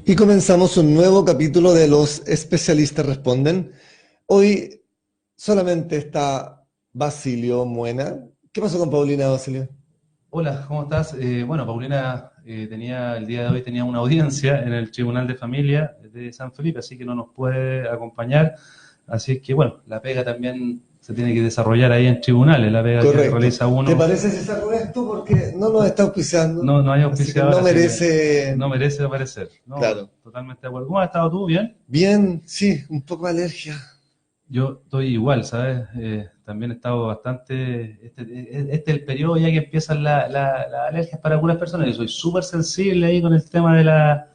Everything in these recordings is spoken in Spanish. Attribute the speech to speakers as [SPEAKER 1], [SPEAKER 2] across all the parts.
[SPEAKER 1] Y comenzamos un nuevo capítulo de Los Especialistas Responden. Hoy solamente está Basilio Muena. ¿Qué pasó con Paulina, Basilio?
[SPEAKER 2] Hola, ¿cómo estás? Bueno, Paulina el día de hoy tenía una audiencia en el Tribunal de Familia de San Felipe, así que no nos puede acompañar. Así que, bueno, la pega también se tiene que desarrollar ahí en tribunales, la pega que
[SPEAKER 1] Correcto.
[SPEAKER 2] realiza
[SPEAKER 1] ¿Te
[SPEAKER 2] uno.
[SPEAKER 1] parece si saco esto? Porque no nos está auspiciando,
[SPEAKER 2] No hay
[SPEAKER 1] así que
[SPEAKER 2] auspiciador,
[SPEAKER 1] no
[SPEAKER 2] así que
[SPEAKER 1] merece...
[SPEAKER 2] no merece aparecer. No,
[SPEAKER 1] Claro.
[SPEAKER 2] totalmente de acuerdo. ¿Cómo has estado tú? ¿Bien?
[SPEAKER 1] Bien, sí, un poco de alergia.
[SPEAKER 2] Yo estoy igual, ¿sabes? También he estado bastante... Este es el periodo ya que empiezan las alergias para algunas personas. Yo soy súper sensible ahí con el tema de la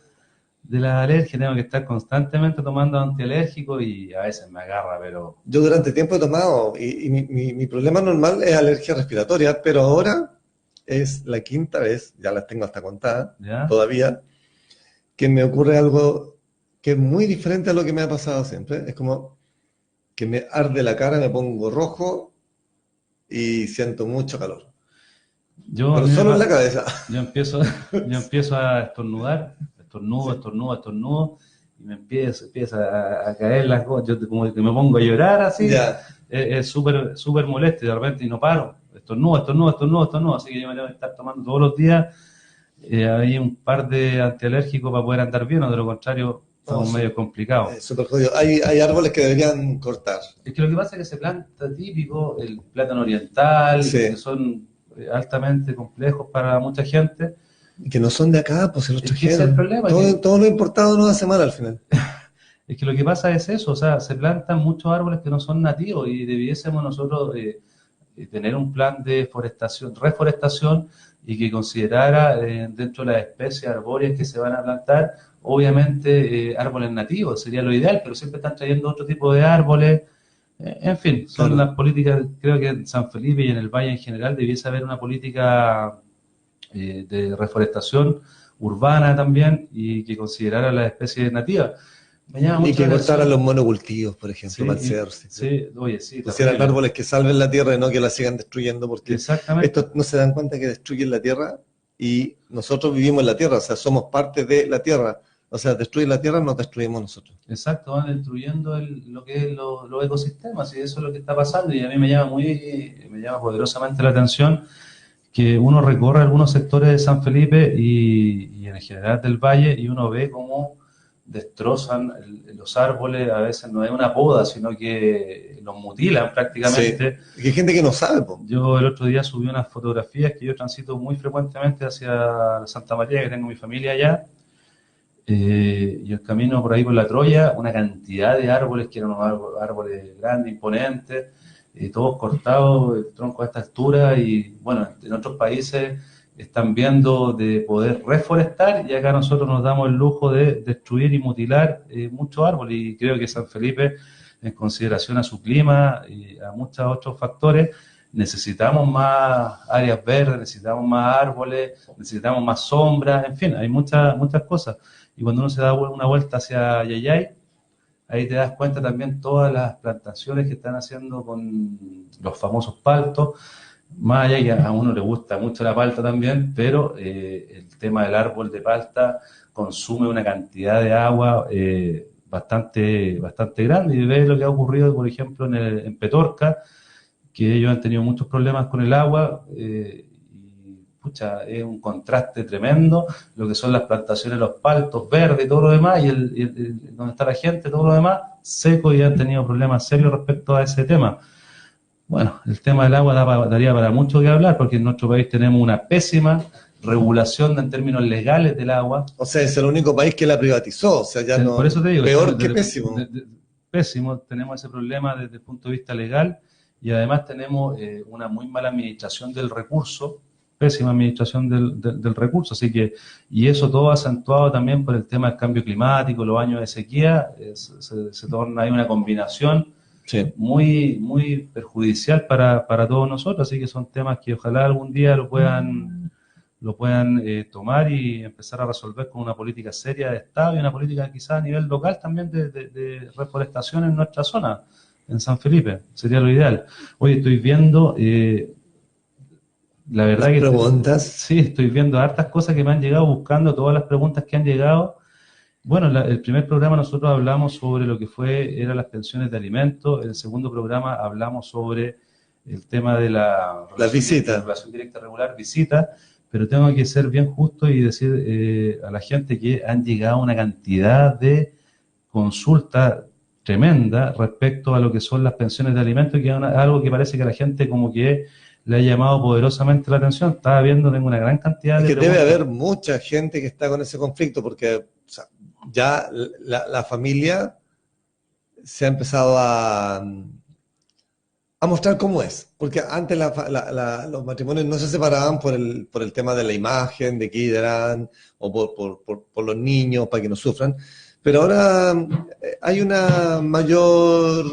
[SPEAKER 2] alergia, tengo que estar constantemente tomando antialérgicos y a veces me agarra, pero
[SPEAKER 1] Yo durante tiempo he tomado y mi problema normal es alergia respiratoria, pero ahora es la quinta vez, ya las tengo hasta contadas
[SPEAKER 2] ¿ya?
[SPEAKER 1] todavía, que me ocurre algo que es muy diferente a lo que me ha pasado siempre. Es como que me arde la cara, me pongo rojo y siento mucho calor.
[SPEAKER 2] Yo a
[SPEAKER 1] Pero
[SPEAKER 2] mí me
[SPEAKER 1] solo en la
[SPEAKER 2] pa-
[SPEAKER 1] cabeza.
[SPEAKER 2] yo empiezo, yo empiezo a estornudar, estornudo,
[SPEAKER 1] Sí,
[SPEAKER 2] estornudo, estornudo, y empieza a caer las cosas, como que me pongo a llorar así,
[SPEAKER 1] ya.
[SPEAKER 2] es súper súper molesto y de repente y no paro, estornudo, estornudo, estornudo, estornudo, así que yo me tengo que estar tomando todos los días hay un par de antialérgicos para poder andar bien, o de lo contrario
[SPEAKER 1] No,
[SPEAKER 2] estamos medio complicados.
[SPEAKER 1] súper jodido. Hay árboles que deberían cortar.
[SPEAKER 2] Es que lo que pasa es que ese planta típico, el plátano oriental, que
[SPEAKER 1] Sí.
[SPEAKER 2] son altamente complejos para mucha gente,
[SPEAKER 1] Que no son de acá, pues se los
[SPEAKER 2] es que ese es el
[SPEAKER 1] trajeron.
[SPEAKER 2] problema,
[SPEAKER 1] Todo lo importado no hace mal al final.
[SPEAKER 2] es que lo que pasa es eso, o sea, se plantan muchos árboles que no son nativos y debiésemos nosotros tener un plan de forestación, reforestación y que considerara dentro de las especies arbóreas que se van a plantar, obviamente árboles nativos, sería lo ideal, pero siempre están trayendo otro tipo de árboles. En fin, son
[SPEAKER 1] Claro.
[SPEAKER 2] las políticas, creo que en San Felipe y en el Valle en general debiese haber una política de reforestación urbana también y que considerara las especies nativas. Me llama
[SPEAKER 1] Y
[SPEAKER 2] mucho la
[SPEAKER 1] que cortaran
[SPEAKER 2] atención.
[SPEAKER 1] los monocultivos, por ejemplo, para el
[SPEAKER 2] Sí,
[SPEAKER 1] cerro. Sí.
[SPEAKER 2] sí, oye, sí,
[SPEAKER 1] Pusieran
[SPEAKER 2] terrible.
[SPEAKER 1] árboles que salven la tierra y no que la sigan destruyendo, porque
[SPEAKER 2] Exactamente.
[SPEAKER 1] estos no se dan cuenta que destruyen la tierra y nosotros vivimos en la tierra, o sea, somos parte de la tierra. O sea, destruyen la tierra, nos destruimos nosotros.
[SPEAKER 2] Exacto, van destruyendo lo que es los ecosistemas y eso es lo que está pasando y a mí me llama poderosamente la atención que uno recorre algunos sectores de San Felipe y en general del valle y uno ve cómo destrozan los árboles, a veces no es una poda, sino que los mutilan
[SPEAKER 1] Sí.
[SPEAKER 2] prácticamente.
[SPEAKER 1] Y hay gente que no sabe, po.
[SPEAKER 2] Yo el otro día subí unas fotografías que yo transito muy frecuentemente hacia Santa María, que tengo mi familia allá, y el camino por ahí por la Troya, una cantidad de árboles que eran unos árboles grandes, imponentes, todos cortados, el tronco a esta altura, y bueno, en otros países están viendo de poder reforestar y acá nosotros nos damos el lujo de destruir y mutilar muchos árboles y creo que San Felipe, en consideración a su clima y a muchos otros factores, necesitamos más áreas verdes, necesitamos más árboles, necesitamos más sombras, en fin, hay muchas cosas. Y cuando uno se da una vuelta hacia Yayay, ahí te das cuenta también todas las plantaciones que están haciendo con los famosos paltos. Más allá que a uno le gusta mucho la palta también, pero el tema del árbol de palta consume una cantidad de agua bastante grande. Y ves lo que ha ocurrido, por ejemplo, en Petorca, que ellos han tenido muchos problemas con el agua. Y pucha, es un contraste tremendo lo que son las plantaciones, los paltos verdes y todo lo demás, donde está la gente, todo lo demás, seco y han tenido problemas serios respecto a ese tema. Bueno, el tema del agua daría para mucho que hablar porque en nuestro país tenemos una pésima regulación en términos legales del agua.
[SPEAKER 1] O sea, es el único país que la privatizó, o sea, ya
[SPEAKER 2] Por
[SPEAKER 1] no,
[SPEAKER 2] eso te digo,
[SPEAKER 1] peor que pésimo.
[SPEAKER 2] pésimo, tenemos ese problema desde el punto de vista legal y además tenemos una muy mala administración del recurso, pésima administración del recurso, así que, y eso todo acentuado también por el tema del cambio climático, los años de sequía, se torna ahí una combinación
[SPEAKER 1] Sí.
[SPEAKER 2] muy perjudicial para todos nosotros, así que son temas que ojalá algún día lo puedan tomar y empezar a resolver con una política seria de Estado y una política quizá a nivel local también de reforestación en nuestra zona, en San Felipe, sería lo ideal. Hoy estoy viendo, la
[SPEAKER 1] Las
[SPEAKER 2] verdad que
[SPEAKER 1] preguntas.
[SPEAKER 2] sí, estoy viendo hartas cosas que me han llegado buscando, todas las preguntas que han llegado, Bueno, el primer programa nosotros hablamos sobre lo que eran las pensiones de alimentos. En el segundo programa hablamos sobre el tema de
[SPEAKER 1] Las
[SPEAKER 2] la
[SPEAKER 1] visitas.
[SPEAKER 2] relación directa regular, visita, pero tengo que ser bien justo y decir a la gente que han llegado una cantidad de consultas tremenda respecto a lo que son las pensiones de alimentos, que es algo que parece que a la gente como que le ha llamado poderosamente la atención. Estaba viendo, tengo una gran cantidad
[SPEAKER 1] Es
[SPEAKER 2] de
[SPEAKER 1] que debe
[SPEAKER 2] preguntas.
[SPEAKER 1] haber mucha gente que está con ese conflicto, porque o sea, ya la familia se ha empezado a mostrar cómo es. Porque antes los matrimonios no se separaban por el tema de la imagen, de qué eran, o por los niños, para que no sufran. Pero ahora hay una mayor,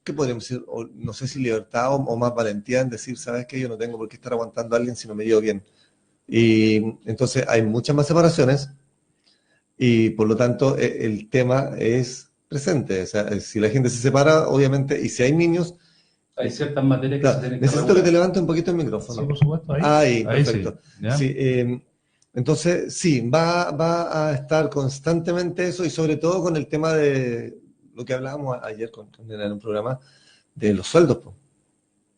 [SPEAKER 1] ¿qué podríamos decir? O, no sé si libertad o más valentía en decir, ¿sabes qué? Yo no tengo por qué estar aguantando a alguien si no me llevo bien. Y entonces hay muchas más separaciones y por lo tanto el tema es presente. O sea, si la gente se separa, obviamente, y si hay niños,
[SPEAKER 2] Hay ciertas materias que se
[SPEAKER 1] claro,
[SPEAKER 2] tienen que
[SPEAKER 1] necesito que te
[SPEAKER 2] regular.
[SPEAKER 1] levante un poquito el
[SPEAKER 2] Sí,
[SPEAKER 1] micrófono.
[SPEAKER 2] por supuesto, ahí.
[SPEAKER 1] Ahí,
[SPEAKER 2] Ahí sí,
[SPEAKER 1] perfecto.
[SPEAKER 2] ¿ya?
[SPEAKER 1] Sí, entonces, sí, va a estar constantemente eso y sobre todo con el tema de lo que hablábamos ayer en un programa de los sueldos, po.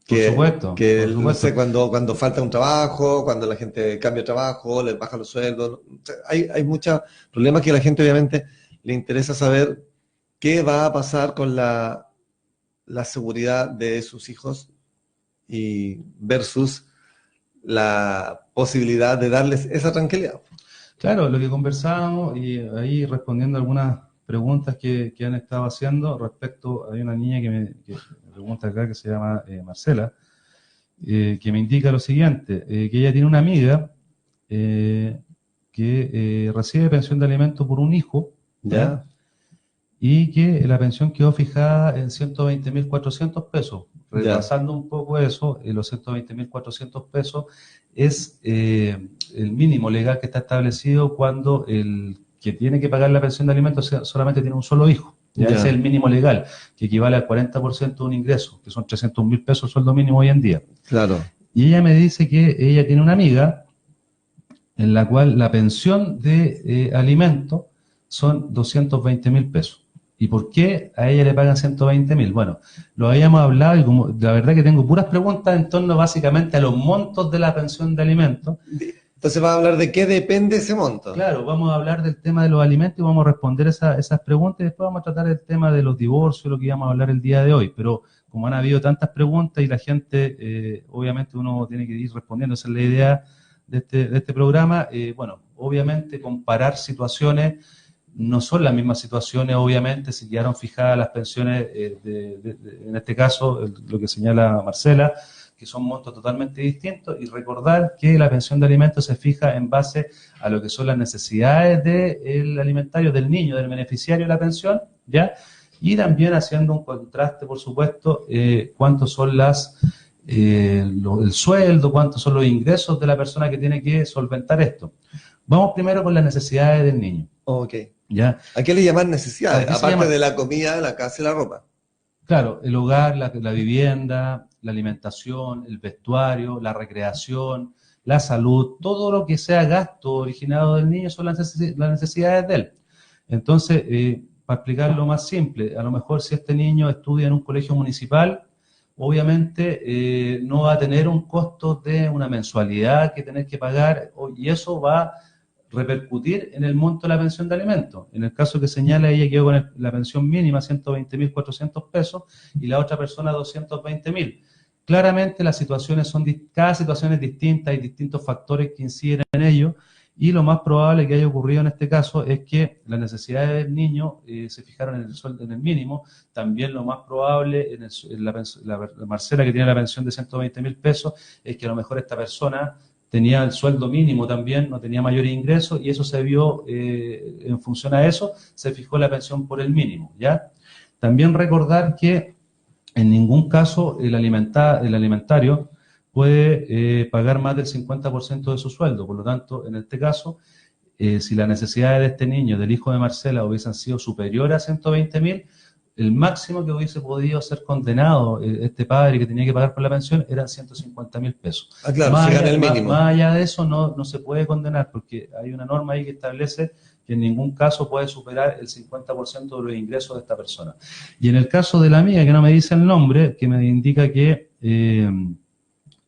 [SPEAKER 2] Por supuesto,
[SPEAKER 1] Que
[SPEAKER 2] por
[SPEAKER 1] no
[SPEAKER 2] supuesto.
[SPEAKER 1] sé, cuando falta un trabajo, cuando la gente cambia de trabajo, les baja los sueldos. O sea, hay muchos problemas que a la gente obviamente le interesa saber qué va a pasar con la seguridad de sus hijos y versus la posibilidad de darles esa tranquilidad.
[SPEAKER 2] Claro, lo que conversábamos y ahí respondiendo a algunas preguntas que han estado haciendo respecto, hay una niña que me pregunta acá que se llama Marcela, que me indica lo siguiente, que ella tiene una amiga que recibe pensión de alimentos por un hijo, ¿ya?
[SPEAKER 1] ¿Ya?
[SPEAKER 2] Y que la pensión quedó fijada en 120.400 pesos.
[SPEAKER 1] Ya.
[SPEAKER 2] Repasando un poco eso, los 120.400 pesos es el mínimo legal que está establecido cuando el que tiene que pagar la pensión de alimentos solamente tiene un solo hijo. Ya ese es el
[SPEAKER 1] Ya.
[SPEAKER 2] mínimo legal, que equivale al 40% de un ingreso, que son 300.000 pesos el sueldo mínimo hoy en día.
[SPEAKER 1] Claro.
[SPEAKER 2] Y ella me dice que ella tiene una amiga en la cual la pensión de alimentos son 220.000 pesos. ¿Y por qué a ella le pagan 120.000? Bueno, lo habíamos hablado y como la verdad que tengo puras preguntas en torno básicamente a los montos de la pensión de alimentos.
[SPEAKER 1] Entonces va a hablar de qué depende ese monto.
[SPEAKER 2] Claro, vamos a hablar del tema de los alimentos y vamos a responder esas preguntas y después vamos a tratar el tema de los divorcios, lo que íbamos a hablar el día de hoy. Pero como han habido tantas preguntas y la gente, obviamente uno tiene que ir respondiendo, esa es la idea de este programa. Bueno, obviamente comparar situaciones no son las mismas situaciones, obviamente, si quedaron fijadas las pensiones, en este caso, lo que señala Marcela, que son montos totalmente distintos, y recordar que la pensión de alimentos se fija en base a lo que son las necesidades del alimentario, del niño, del beneficiario de la pensión, ¿ya? Y también haciendo un contraste, por supuesto, cuántos son el sueldo, cuántos son los ingresos de la persona que tiene que solventar esto. Vamos primero con las necesidades del niño.
[SPEAKER 1] Ok.
[SPEAKER 2] ¿Ya?
[SPEAKER 1] ¿A qué le llaman necesidades?
[SPEAKER 2] Aquí se
[SPEAKER 1] Aparte
[SPEAKER 2] llama,
[SPEAKER 1] de la comida, la casa y la ropa.
[SPEAKER 2] claro, el hogar, la vivienda, la alimentación, el vestuario, la recreación, la salud, todo lo que sea gasto originado del niño son las necesidades de él. Entonces, para explicarlo más simple, a lo mejor si este niño estudia en un colegio municipal, obviamente no va a tener un costo de una mensualidad que tener que pagar y eso va a repercutir en el monto de la pensión de alimentos. En el caso que señala, ella quedó con la pensión mínima 120.400 pesos y la otra persona 220.000. Claramente las situaciones cada situación es distinta, hay distintos factores que inciden en ello y lo más probable que haya ocurrido en este caso es que las necesidades del niño se fijaron en el sueldo, en el mínimo. También lo más probable en la Marcela que tiene la pensión de 120.000 pesos es que a lo mejor esta persona tenía el sueldo mínimo también, no tenía mayores ingresos y eso se vio, en función a eso, se fijó la pensión por el mínimo, ¿ya? También recordar que en ningún caso el alimentario puede pagar más del 50% de su sueldo, por lo tanto, en este caso, si las necesidades de este niño, del hijo de Marcela, hubiesen sido superiores a 120.000, el máximo que hubiese podido ser condenado este padre que tenía que pagar por la pensión eran 150.000 pesos.
[SPEAKER 1] Ah, claro, si gana el mínimo.
[SPEAKER 2] Más allá de eso no se puede condenar, porque hay una norma ahí que establece que en ningún caso puede superar el 50% de los ingresos de esta persona. Y en el caso de la amiga, que no me dice el nombre, que me indica que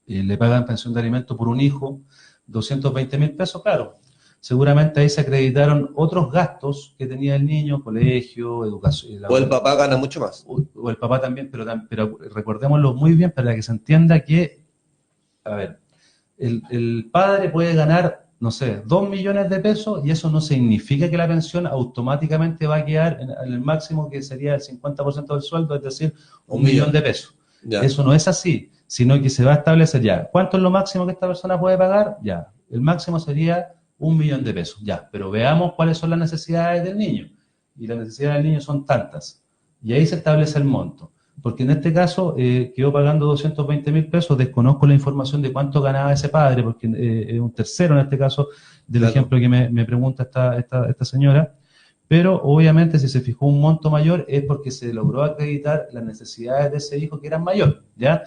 [SPEAKER 2] le pagan pensión de alimento por un hijo, 220.000 pesos, claro. Seguramente ahí se acreditaron otros gastos que tenía el niño, colegio, educación.
[SPEAKER 1] O el papá gana mucho más.
[SPEAKER 2] O el papá también, pero recordémoslo muy bien para que se entienda que, a ver, el padre puede ganar, no sé, 2 millones de pesos y eso no significa que la pensión automáticamente va a quedar en el máximo que sería el 50% del sueldo, es decir, 1 millón de pesos. Ya. Eso no es así, sino que se va a establecer ya. ¿Cuánto es lo máximo que esta persona puede pagar? Ya, el máximo sería 1 millón de pesos, ya, pero veamos cuáles son las necesidades del niño. Y las necesidades del niño son tantas. Y ahí se establece el monto. Porque en este caso quedó pagando 220.000 pesos, desconozco la información de cuánto ganaba ese padre, porque es un tercero en este caso del ejemplo que me pregunta esta señora, pero obviamente si se fijó un monto mayor es porque se logró acreditar las necesidades de ese hijo que eran mayor, ¿ya?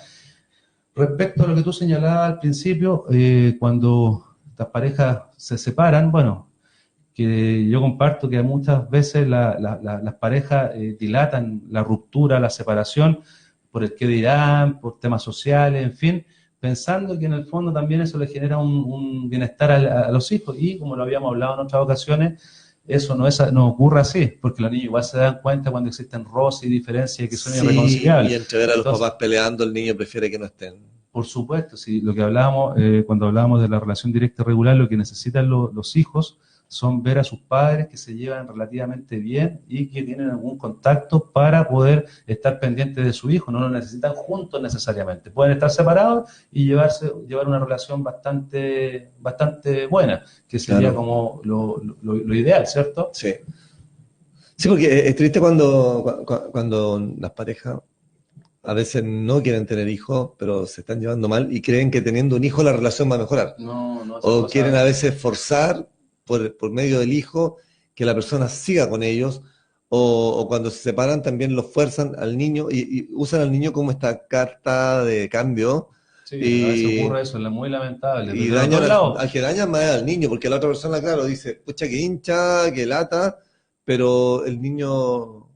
[SPEAKER 2] Respecto a lo que tú señalabas al principio, cuando las parejas se separan, bueno, que yo comparto que muchas veces las parejas dilatan la ruptura, la separación, por el qué dirán, por temas sociales, en fin, pensando que en el fondo también eso le genera un bienestar a los hijos, y como lo habíamos hablado en otras ocasiones, eso no ocurre así, porque los niños igual se dan cuenta cuando existen roces y diferencias que son irreconciliables.
[SPEAKER 1] Y entre ver a los papás peleando, el niño prefiere que no estén.
[SPEAKER 2] Por supuesto, sí, lo que hablábamos, cuando hablábamos de la relación directa y regular, lo que necesitan los hijos son ver a sus padres que se llevan relativamente bien y que tienen algún contacto para poder estar pendientes de su hijo. No lo necesitan juntos necesariamente. Pueden estar separados y llevar una relación bastante buena, que sería como lo ideal, ¿cierto?
[SPEAKER 1] Sí. Sí, porque es triste cuando las parejas a veces no quieren tener hijos, pero se están llevando mal y creen que teniendo un hijo la relación va a mejorar. O quieren a veces forzar por medio del hijo que la persona siga con ellos, o cuando se separan también los fuerzan al niño y usan al niño como esta carta de cambio.
[SPEAKER 2] Sí, a veces ocurre eso, es muy lamentable.
[SPEAKER 1] Y dañan al que daña más al niño, porque la otra persona, claro, dice, pucha, que hincha, que lata, pero el niño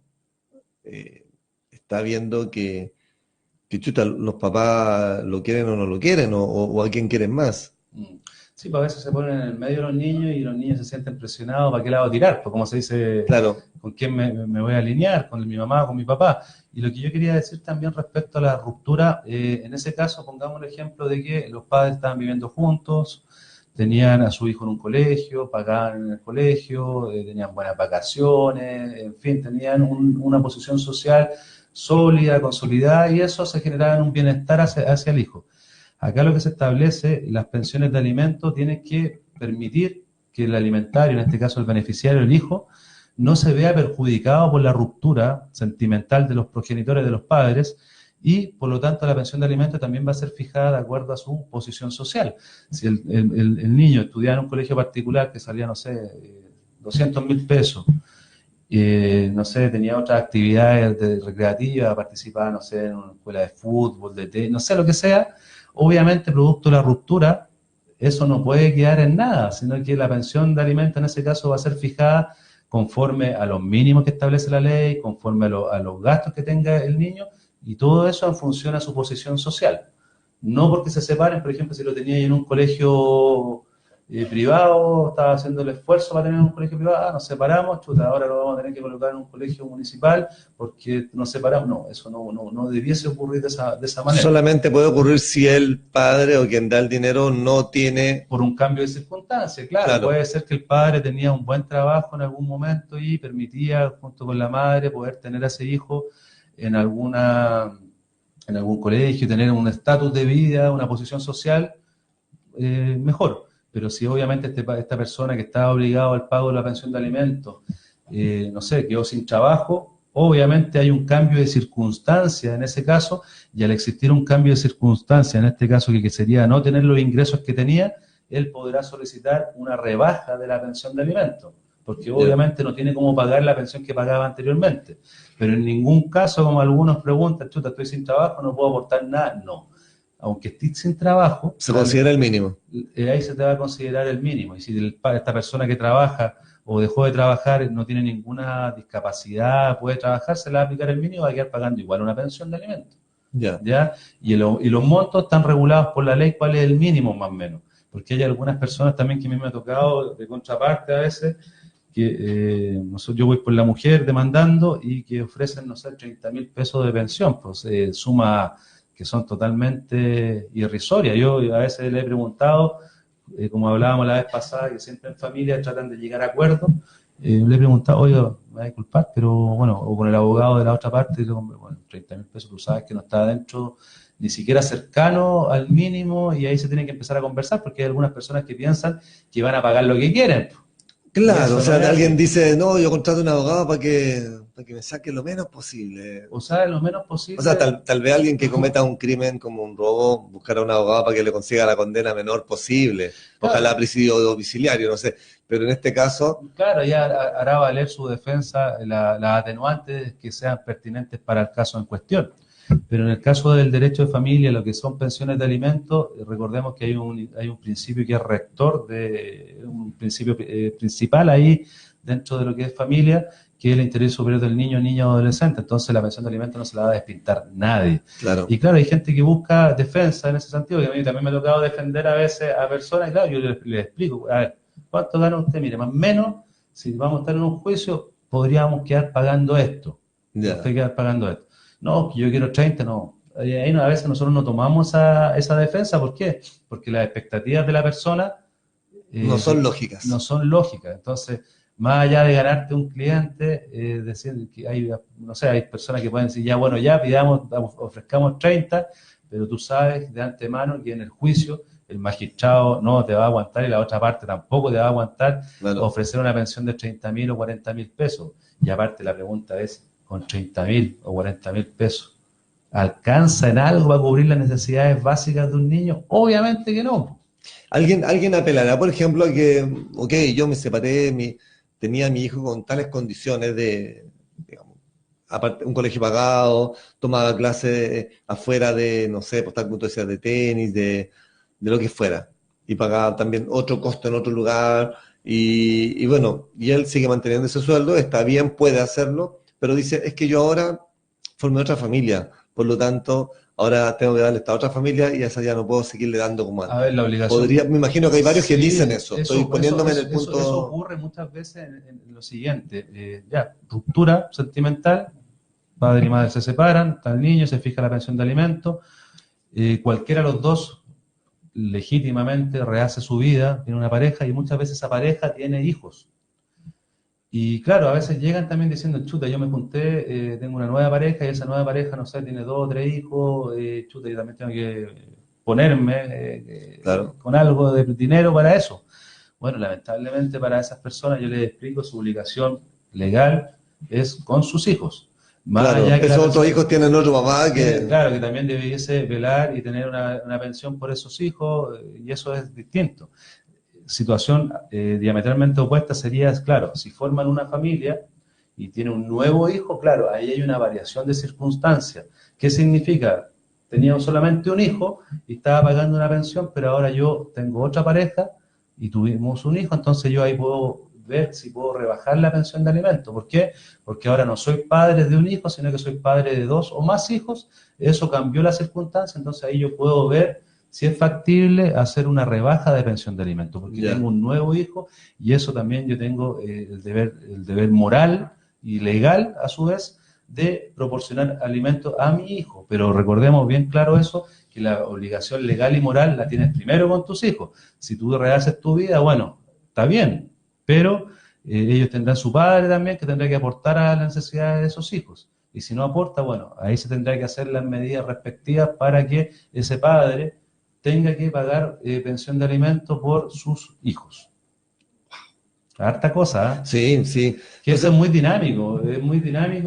[SPEAKER 1] está viendo que chuta, los papás lo quieren o no lo quieren, o a quién quieren más.
[SPEAKER 2] Sí, pues a veces se ponen en el medio de los niños y los niños se sienten presionados para qué lado tirar, pues como se dice,
[SPEAKER 1] claro.
[SPEAKER 2] ¿Con quién me voy a alinear? ¿Con mi mamá o con mi papá? Y lo que yo quería decir también respecto a la ruptura, en ese caso pongamos el ejemplo de que los padres estaban viviendo juntos, tenían a su hijo en un colegio, pagaban en el colegio, tenían buenas vacaciones, en fin, tenían una posición social sólida, consolidada, y eso se generaba en un bienestar hacia el hijo. Acá lo que se establece, las pensiones de alimento tienen que permitir que el alimentario, en este caso el beneficiario, el hijo, no se vea perjudicado por la ruptura sentimental de los progenitores de los padres, y por lo tanto la pensión de alimento también va a ser fijada de acuerdo a su posición social. Si el niño estudiaba en un colegio particular que salía, no sé, 200.000 pesos, no sé, tenía otras actividades recreativas, participaba, no sé, en una escuela de fútbol, de tenis, no sé, lo que sea, obviamente producto de la ruptura, eso no puede quedar en nada, sino que la pensión de alimento en ese caso va a ser fijada conforme a los mínimos que establece la ley, conforme a los gastos que tenga el niño, y todo eso en función a su posición social. No porque se separen, por ejemplo, si lo tenía en un colegio privado, estaba haciendo el esfuerzo para tener un colegio privado, nos separamos, chuta, ahora lo vamos a tener que colocar en un colegio municipal porque nos separamos. No, eso no debiese ocurrir de esa manera.
[SPEAKER 1] Solamente puede ocurrir si el padre o quien da el dinero no tiene...
[SPEAKER 2] Por un cambio de circunstancias, claro. Puede ser que el padre tenía un buen trabajo en algún momento y permitía, junto con la madre, poder tener a ese hijo en algún colegio, tener un estatus de vida, una posición social mejor. Pero si obviamente esta persona que estaba obligado al pago de la pensión de alimentos, no sé, quedó sin trabajo, obviamente hay un cambio de circunstancia en ese caso, y al existir un cambio de circunstancia, en este caso que sería no tener los ingresos que tenía, él podrá solicitar una rebaja de la pensión de alimentos. porque obviamente no tiene cómo pagar la pensión que pagaba anteriormente. Pero en ningún caso, como algunos preguntan, chuta, estoy sin trabajo, no puedo aportar nada. No. Aunque estés sin trabajo,
[SPEAKER 1] Se considera el mínimo.
[SPEAKER 2] Ahí se te va a considerar el mínimo. Y si esta persona que trabaja o dejó de trabajar no tiene ninguna discapacidad, puede trabajar, se le va a aplicar el mínimo y va a quedar pagando igual una pensión de alimentos. ¿Ya? Y los montos están regulados por la ley, cuál es el mínimo más o menos. Porque hay algunas personas también que a mí me ha tocado de contraparte a veces, que yo voy por la mujer demandando y que ofrecen, no sé, 30.000 pesos de pensión, pues suma que son totalmente irrisorias. Yo a veces le he preguntado, como hablábamos la vez pasada, que siempre en familia tratan de llegar a acuerdos, le he preguntado, oye, me va a disculpar, pero bueno, o con el abogado de la otra parte, y digo, bueno, 30.000 pesos, tú sabes que no está dentro ni siquiera cercano al mínimo, y ahí se tiene que empezar a conversar, porque hay algunas personas que piensan que van a pagar lo que quieren.
[SPEAKER 1] Claro, o sea, alguien dice, no, yo contrato a un abogado para que me saque lo menos posible.
[SPEAKER 2] O sea, lo menos posible.
[SPEAKER 1] O sea, tal vez alguien que cometa un crimen como un robo, buscar a un abogado para que le consiga la condena menor posible. Ojalá
[SPEAKER 2] Claro.
[SPEAKER 1] presidio domiciliario, no sé. Pero en este caso...
[SPEAKER 2] Claro, ya hará valer su defensa las atenuantes que sean pertinentes para el caso en cuestión. Pero en el caso del derecho de familia, lo que son pensiones de alimentos, recordemos que hay un principio que es rector, un principio principal ahí dentro de lo que es familia, que es el interés superior del niño, niña o adolescente. Entonces la pensión de alimentos no se la va a despintar nadie.
[SPEAKER 1] Claro.
[SPEAKER 2] Y claro, hay gente que busca defensa en ese sentido, y a mí también me ha tocado defender a veces a personas, y claro, yo les explico, a ver, ¿cuánto gana usted? Mire, más o menos, si vamos a estar en un juicio, podríamos quedar pagando esto.
[SPEAKER 1] Ya.
[SPEAKER 2] Usted quedar pagando esto. No, que yo quiero 30, no. Ahí a veces nosotros no tomamos esa defensa. ¿Por qué? Porque las expectativas de la persona
[SPEAKER 1] no son lógicas.
[SPEAKER 2] No son lógicas. Entonces, más allá de ganarte un cliente, decir que hay, no sé, hay personas que pueden decir, ya bueno, ya ofrezcamos 30, pero tú sabes de antemano que en el juicio el magistrado no te va a aguantar y la otra parte tampoco te va a aguantar ofrecer una pensión de 30.000 o 40.000 pesos. Y aparte la pregunta es, con 30.000 o 40.000 pesos, ¿alcanza en algo a cubrir las necesidades básicas de un niño? Obviamente que no.
[SPEAKER 1] ¿Alguien apelará, por ejemplo, a que, ok, yo me separé, tenía a mi hijo con tales condiciones de, digamos, aparte, un colegio pagado, tomaba clases afuera de, no sé, por tal punto de tenis, de lo que fuera, y pagaba también otro costo en otro lugar, y bueno, y él sigue manteniendo ese sueldo, está bien, puede hacerlo, pero dice, es que yo ahora formé otra familia, por lo tanto, ahora tengo que darle esta otra familia y a esa ya no puedo seguirle dando como antes.
[SPEAKER 2] A ver, la obligación...
[SPEAKER 1] me imagino que hay varios que dicen eso. Estoy poniéndome en el punto...
[SPEAKER 2] Eso ocurre muchas veces en lo siguiente. Ruptura sentimental, padre y madre se separan, está el niño, se fija la pensión de alimentos, cualquiera de los dos legítimamente rehace su vida, tiene una pareja y muchas veces esa pareja tiene hijos. Y claro, a veces llegan también diciendo, chuta, yo me junté, tengo una nueva pareja y esa nueva pareja, no sé, tiene 2 o 3 hijos, chuta, yo también tengo que ponerme
[SPEAKER 1] claro,
[SPEAKER 2] con algo de dinero para eso. Bueno, lamentablemente para esas personas, yo les explico, su obligación legal es con sus hijos.
[SPEAKER 1] Más claro, allá que esos otros hijos tienen otro papá que...
[SPEAKER 2] Claro, que también debiese velar y tener una pensión por esos hijos, y eso es distinto. Situación diametralmente opuesta sería, claro, si forman una familia y tiene un nuevo hijo, claro, ahí hay una variación de circunstancias. ¿Qué significa? Tenía solamente un hijo y estaba pagando una pensión, pero ahora yo tengo otra pareja y tuvimos un hijo, entonces yo ahí puedo ver si puedo rebajar la pensión de alimentos. ¿Por qué? Porque ahora no soy padre de un hijo, sino que soy padre de 2 o más hijos. Eso cambió la circunstancia, entonces ahí yo puedo ver si es factible hacer una rebaja de pensión de alimentos, porque tengo un nuevo hijo y eso también yo tengo el deber moral y legal, a su vez, de proporcionar alimentos a mi hijo. Pero recordemos bien claro eso, que la obligación legal y moral la tienes primero con tus hijos. Si tú rehaces tu vida, bueno, está bien, pero ellos tendrán su padre también que tendrá que aportar a las necesidades de esos hijos. Y si no aporta, bueno, ahí se tendrá que hacer las medidas respectivas para que ese padre tenga que pagar pensión de alimentos por sus hijos. Harta cosa, ¿eh?
[SPEAKER 1] Sí, sí.
[SPEAKER 2] Que eso es muy dinámico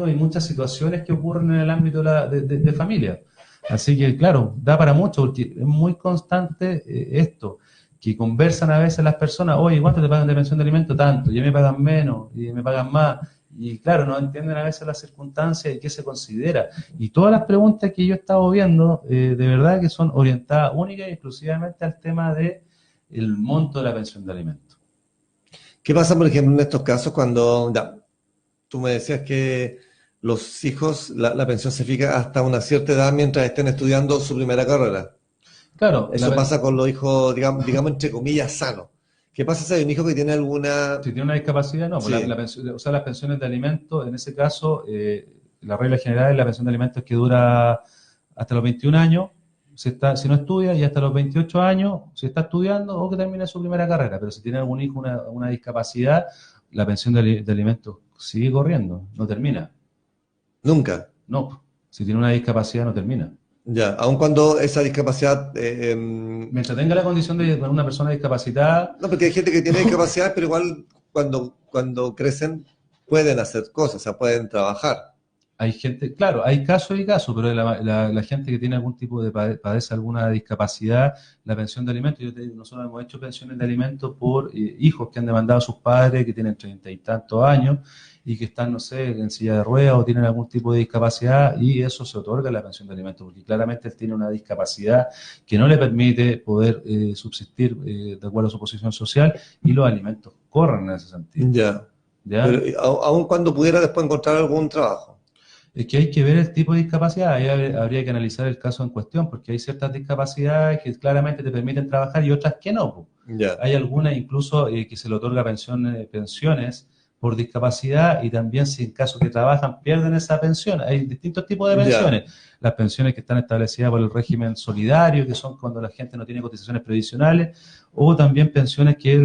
[SPEAKER 2] y muchas situaciones que ocurren en el ámbito de familia. Así que, claro, da para mucho, porque es muy constante esto. que conversan a veces las personas, oye, ¿cuánto te pagan de pensión de alimento? Tanto, y a mí me pagan menos, y me pagan más. Y claro, no entienden a veces las circunstancias y qué se considera. Y todas las preguntas que yo he estado viendo, de verdad que son orientadas única y exclusivamente al tema de el monto de la pensión de alimentos.
[SPEAKER 1] ¿Qué pasa, por ejemplo, en estos casos cuando ya, tú me decías que los hijos, la pensión se fija hasta una cierta edad mientras estén estudiando su primera carrera?
[SPEAKER 2] Claro,
[SPEAKER 1] Eso pasa con los hijos, digamos, entre comillas, sanos. ¿Qué pasa si hay un hijo que tiene alguna...
[SPEAKER 2] si tiene una discapacidad, no, pues
[SPEAKER 1] Sí,
[SPEAKER 2] o sea, las pensiones de alimentos, en ese caso, la regla general de la pensión de alimentos es que dura hasta los 21 años, si no estudia, y hasta los 28 años, si está estudiando o que termine su primera carrera. Pero si tiene algún hijo una discapacidad, la pensión de alimentos sigue corriendo, no termina.
[SPEAKER 1] nunca.
[SPEAKER 2] No, si tiene una discapacidad, no termina.
[SPEAKER 1] Ya, aun cuando esa discapacidad...
[SPEAKER 2] Mientras tenga la condición de una persona discapacitada,
[SPEAKER 1] no, porque hay gente que tiene discapacidad, pero igual cuando crecen pueden hacer cosas, o sea, pueden trabajar.
[SPEAKER 2] hay gente, claro, hay casos y casos, pero la gente que tiene algún tipo de padece alguna discapacidad, la pensión de alimentos, nosotros hemos hecho pensiones de alimentos por hijos que han demandado a sus padres, que tienen 30 y tantos años y que están, no sé, en silla de ruedas o tienen algún tipo de discapacidad, y eso se otorga en la pensión de alimentos, porque claramente él tiene una discapacidad que no le permite poder subsistir de acuerdo a su posición social, y los alimentos corren en ese sentido.
[SPEAKER 1] Ya.
[SPEAKER 2] ¿Ya?
[SPEAKER 1] Pero aun cuando pudiera después encontrar algún trabajo.
[SPEAKER 2] Es que hay que ver el tipo de discapacidad, ahí habría que analizar el caso en cuestión, porque hay ciertas discapacidades que claramente te permiten trabajar y otras que no, po.
[SPEAKER 1] Ya.
[SPEAKER 2] Hay algunas incluso que se le otorga pensiones por discapacidad, y también si en caso que trabajan pierden esa pensión. Hay distintos tipos de
[SPEAKER 1] Ya.
[SPEAKER 2] pensiones. Las pensiones que están establecidas por el régimen solidario, que son cuando la gente no tiene cotizaciones previsionales, o también pensiones que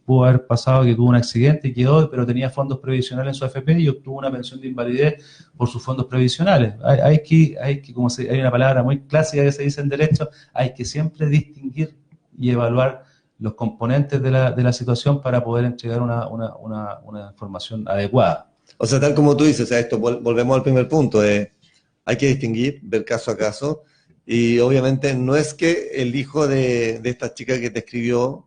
[SPEAKER 2] pudo haber pasado que tuvo un accidente y quedó, pero tenía fondos previsionales en su AFP y obtuvo una pensión de invalidez por sus fondos previsionales. Hay que hay una palabra muy clásica que se dice en derecho, hay que siempre distinguir y evaluar los componentes de la situación para poder entregar una información adecuada.
[SPEAKER 1] O sea, tal como tú dices, o sea, esto volvemos al primer punto, hay que distinguir, ver caso a caso, y obviamente no es que el hijo de esta chica que te escribió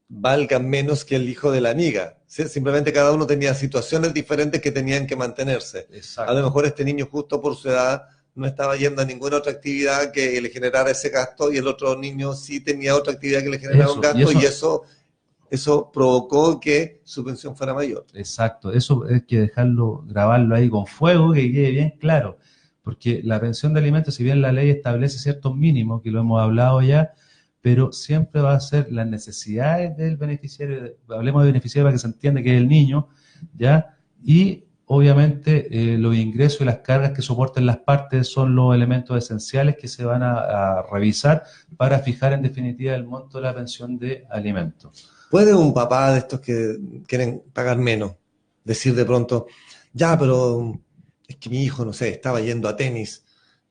[SPEAKER 1] valga menos que el hijo de la amiga. ¿Sí? Simplemente cada uno tenía situaciones diferentes que tenían que mantenerse.
[SPEAKER 2] Exacto.
[SPEAKER 1] A lo mejor este niño justo por su edad no estaba yendo a ninguna otra actividad que le generara ese gasto, y el otro niño sí tenía otra actividad que le generara un gasto, y eso provocó que su pensión fuera mayor.
[SPEAKER 2] Exacto, eso hay que grabarlo ahí con fuego, que quede bien claro, porque la pensión de alimentos, si bien la ley establece ciertos mínimos, que lo hemos hablado ya, pero siempre va a ser las necesidades del beneficiario, hablemos de beneficiario para que se entienda que es el niño, ¿ya? Y obviamente los ingresos y las cargas que soporten las partes son los elementos esenciales que se van a revisar para fijar en definitiva el monto de la pensión de alimentos.
[SPEAKER 1] ¿Puede un papá de estos que quieren pagar menos decir de pronto, ya, pero es que mi hijo, no sé, estaba yendo a tenis,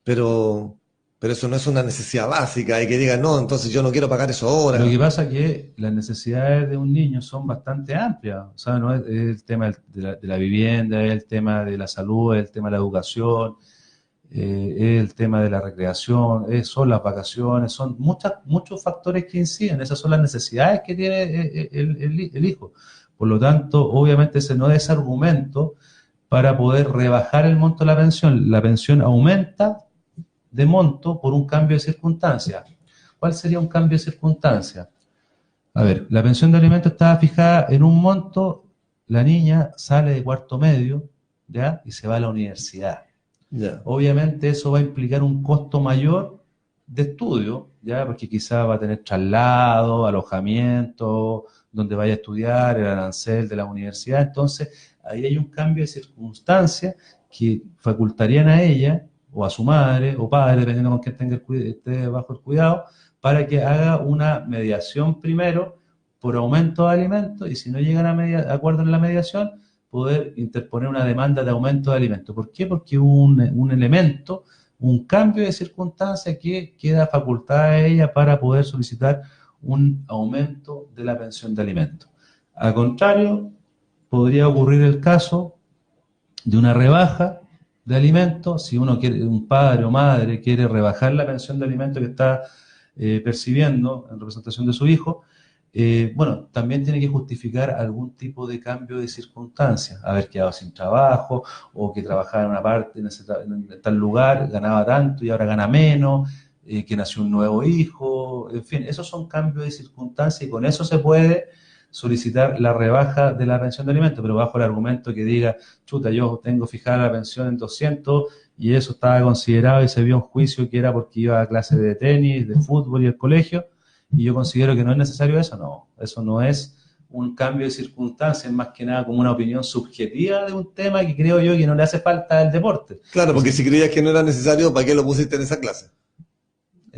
[SPEAKER 1] pero eso no es una necesidad básica, y que diga, no, entonces yo no quiero pagar eso ahora?
[SPEAKER 2] Lo que pasa es que las necesidades de un niño son bastante amplias, o sea, no es el tema de la vivienda, es el tema de la salud, es el tema de la educación, es el tema de la recreación, son las vacaciones, son muchos factores que inciden, esas son las necesidades que tiene el hijo. Por lo tanto, obviamente ese no es argumento para poder rebajar el monto de la pensión. La pensión aumenta de monto por un cambio de circunstancia. ¿Cuál sería un cambio de circunstancia? A ver, la pensión de alimentos estaba fijada en un monto, la niña sale de cuarto medio, ¿ya? Y se va a la universidad.
[SPEAKER 1] Yeah.
[SPEAKER 2] Obviamente eso va a implicar un costo mayor de estudio, ¿ya? Porque quizás va a tener traslado, alojamiento, donde vaya a estudiar, el arancel de la universidad. Entonces, ahí hay un cambio de circunstancia que facultarían a ella, o a su madre o padre, dependiendo con quién esté bajo el cuidado, para que haga una mediación primero por aumento de alimentos, y si no llegan a acuerdo en la mediación, poder interponer una demanda de aumento de alimentos. ¿Por qué? Porque hubo un elemento, un cambio de circunstancia que queda facultada a ella para poder solicitar un aumento de la pensión de alimentos. Al contrario, podría ocurrir el caso de una rebaja de alimentos. Si uno quiere, un padre o madre quiere rebajar la pensión de alimentos que está percibiendo en representación de su hijo, bueno, también tiene que justificar algún tipo de cambio de circunstancias, haber quedado sin trabajo o que trabajaba en una parte, en tal lugar, ganaba tanto y ahora gana menos, que nació un nuevo hijo, en fin, esos son cambios de circunstancias y con eso se puede solicitar la rebaja de la pensión de alimentos, pero bajo el argumento que diga, chuta, yo tengo fijada la pensión en 200 y eso estaba considerado y se vio un juicio que era porque iba a clases de tenis, de fútbol y el colegio, y yo considero que no es necesario eso no es un cambio de circunstancias, más que nada como una opinión subjetiva de un tema que creo yo que no le hace falta al deporte.
[SPEAKER 1] Claro, porque si creías que no era necesario, ¿para qué lo pusiste en esa clase?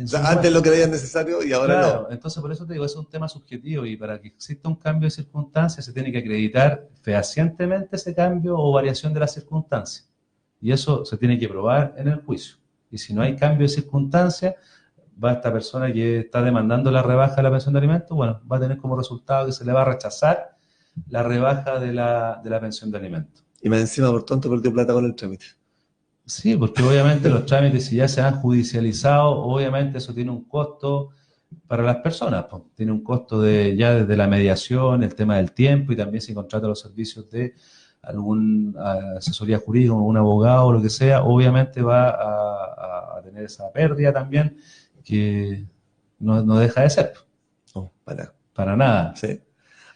[SPEAKER 1] O sea, antes lo creías necesario y ahora
[SPEAKER 2] claro,
[SPEAKER 1] no.
[SPEAKER 2] entonces por eso te digo, es un tema subjetivo y para que exista un cambio de circunstancias se tiene que acreditar fehacientemente ese cambio o variación de las circunstancias. Y eso se tiene que probar en el juicio. Y si no hay cambio de circunstancias, va esta persona que está demandando la rebaja de la pensión de alimentos, bueno, va a tener como resultado que se le va a rechazar la rebaja de la pensión de alimentos.
[SPEAKER 1] Y más encima, por tonto, perdió plata con el trámite.
[SPEAKER 2] Sí, porque obviamente los trámites, si ya se han judicializado, obviamente eso tiene un costo para las personas, pues. Tiene un costo de ya desde la mediación, el tema del tiempo y también si contrata los servicios de alguna asesoría jurídica, un abogado o lo que sea, obviamente va a tener esa pérdida también que no deja de ser.
[SPEAKER 1] No,
[SPEAKER 2] Para nada.
[SPEAKER 1] Sí.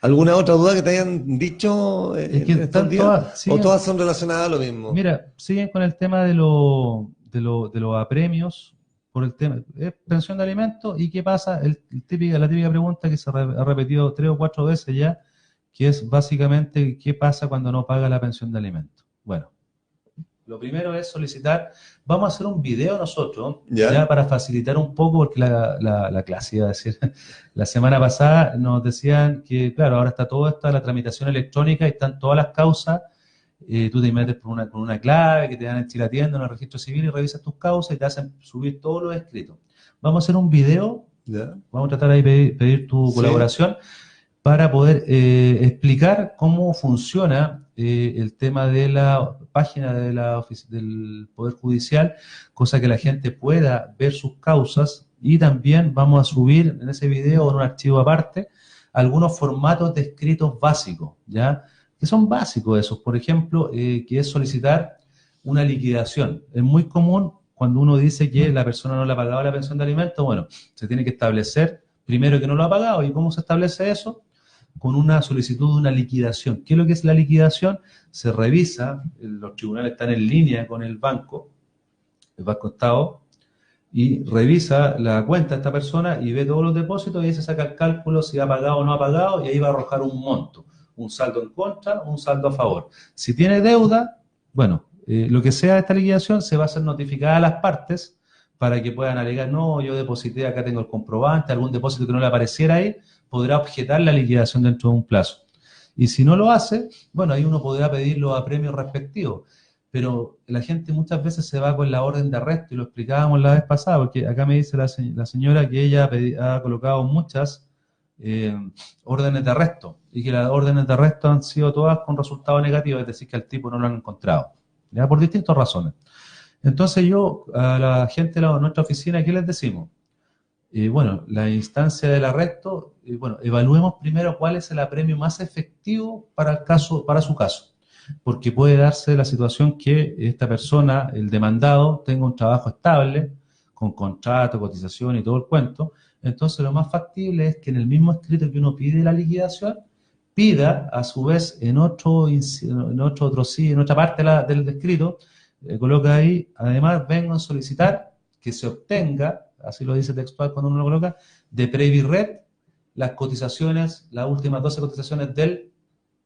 [SPEAKER 1] ¿Alguna otra duda que te hayan dicho
[SPEAKER 2] Es que
[SPEAKER 1] en estos días? ¿O
[SPEAKER 2] siguen,
[SPEAKER 1] todas son relacionadas a lo mismo?
[SPEAKER 2] mira, siguen con el tema de los apremios por el tema pensión de alimentos y qué pasa, la típica pregunta que se ha repetido 3 o 4 veces ya, que es básicamente qué pasa cuando no paga la pensión de alimentos. Bueno, lo primero es solicitar, vamos a hacer un video nosotros, ya para facilitar un poco, porque la clase, iba a decir, la semana pasada nos decían que, claro, ahora está toda la tramitación electrónica y están todas las causas, tú te metes con una clave que te dan en Chile Atienda, en el registro civil y revisas tus causas y te hacen subir todos los escritos. Vamos a hacer un video, vamos a tratar ahí de pedir tu colaboración para poder explicar cómo funciona el tema de la página del Poder Judicial, cosa que la gente pueda ver sus causas y también vamos a subir en ese video, en un archivo aparte, algunos formatos de escritos básicos, ¿ya? Que son básicos esos, por ejemplo, que es solicitar una liquidación. Es muy común cuando uno dice que la persona no le ha pagado la pensión de alimentos, bueno, se tiene que establecer primero que no lo ha pagado. ¿Y cómo se establece eso? Con una solicitud de una liquidación. ¿Qué es lo que es la liquidación? Se revisa, los tribunales están en línea con el Banco Estado, y revisa la cuenta de esta persona y ve todos los depósitos y ahí se saca el cálculo si ha pagado o no ha pagado y ahí va a arrojar un monto, un saldo en contra o un saldo a favor. Si tiene deuda, bueno, lo que sea de esta liquidación se va a hacer notificada a las partes para que puedan alegar, no, yo deposité, acá tengo el comprobante, algún depósito que no le apareciera ahí, podrá objetar la liquidación dentro de un plazo. Y si no lo hace, bueno, ahí uno podrá pedir los apremios respectivos. Pero la gente muchas veces se va con la orden de arresto, y lo explicábamos la vez pasada, porque acá me dice la señora que ella ha colocado muchas órdenes de arresto, y que las órdenes de arresto han sido todas con resultado negativo, es decir, que al tipo no lo han encontrado, ¿ya? Por distintas razones. Entonces yo, a la gente de nuestra oficina, ¿qué les decimos? Bueno, la instancia del arresto, bueno, evaluemos primero cuál es el apremio más efectivo para su caso, porque puede darse la situación que esta persona, el demandado, tenga un trabajo estable, con contrato, cotización y todo el cuento. Entonces lo más factible es que en el mismo escrito que uno pide la liquidación, pida a su vez en otra parte del escrito, coloca ahí, además vengo a solicitar que se obtenga, así lo dice textual cuando uno lo coloca, de Previred las cotizaciones, las últimas 12 cotizaciones del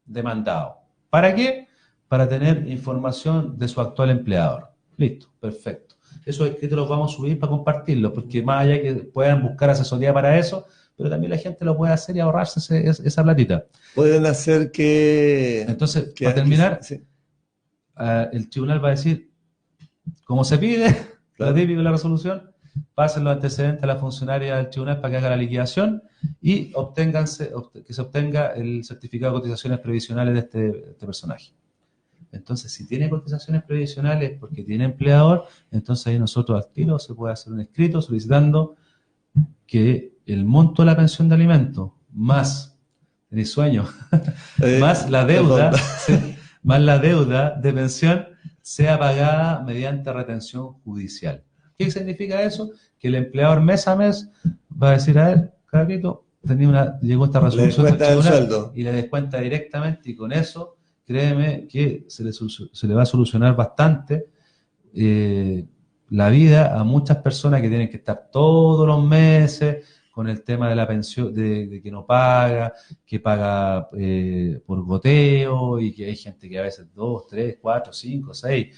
[SPEAKER 2] demandado. ¿Para qué? Para tener información de su actual empleador. Listo, perfecto. Esos escritos los vamos a subir para compartirlos, porque más allá que puedan buscar asesoría para eso, pero también la gente lo puede hacer y ahorrarse esa platita.
[SPEAKER 1] Pueden hacer que...
[SPEAKER 2] Entonces, para terminar, sí, el tribunal va a decir, como se pide, claro, la típica de la resolución, pasen los antecedentes a la funcionaria del tribunal para que haga la liquidación y que se obtenga el certificado de cotizaciones previsionales de este personaje. Entonces, si tiene cotizaciones previsionales porque tiene empleador, entonces ahí nosotros al tiro se puede hacer un escrito solicitando que el monto de la pensión de alimentos más el sueño, más la deuda, más la deuda de pensión sea pagada mediante retención judicial. ¿Qué significa eso? Que el empleador mes a mes va a decir, a ver, cabrito, llegó esta resolución del tribunal y le descuenta directamente, y con eso, créeme que se le va a solucionar bastante la vida a muchas personas que tienen que estar todos los meses con el tema de la pensión, de que no paga, que paga por goteo, y que hay gente que a veces 2, 3, 4, 5, 6.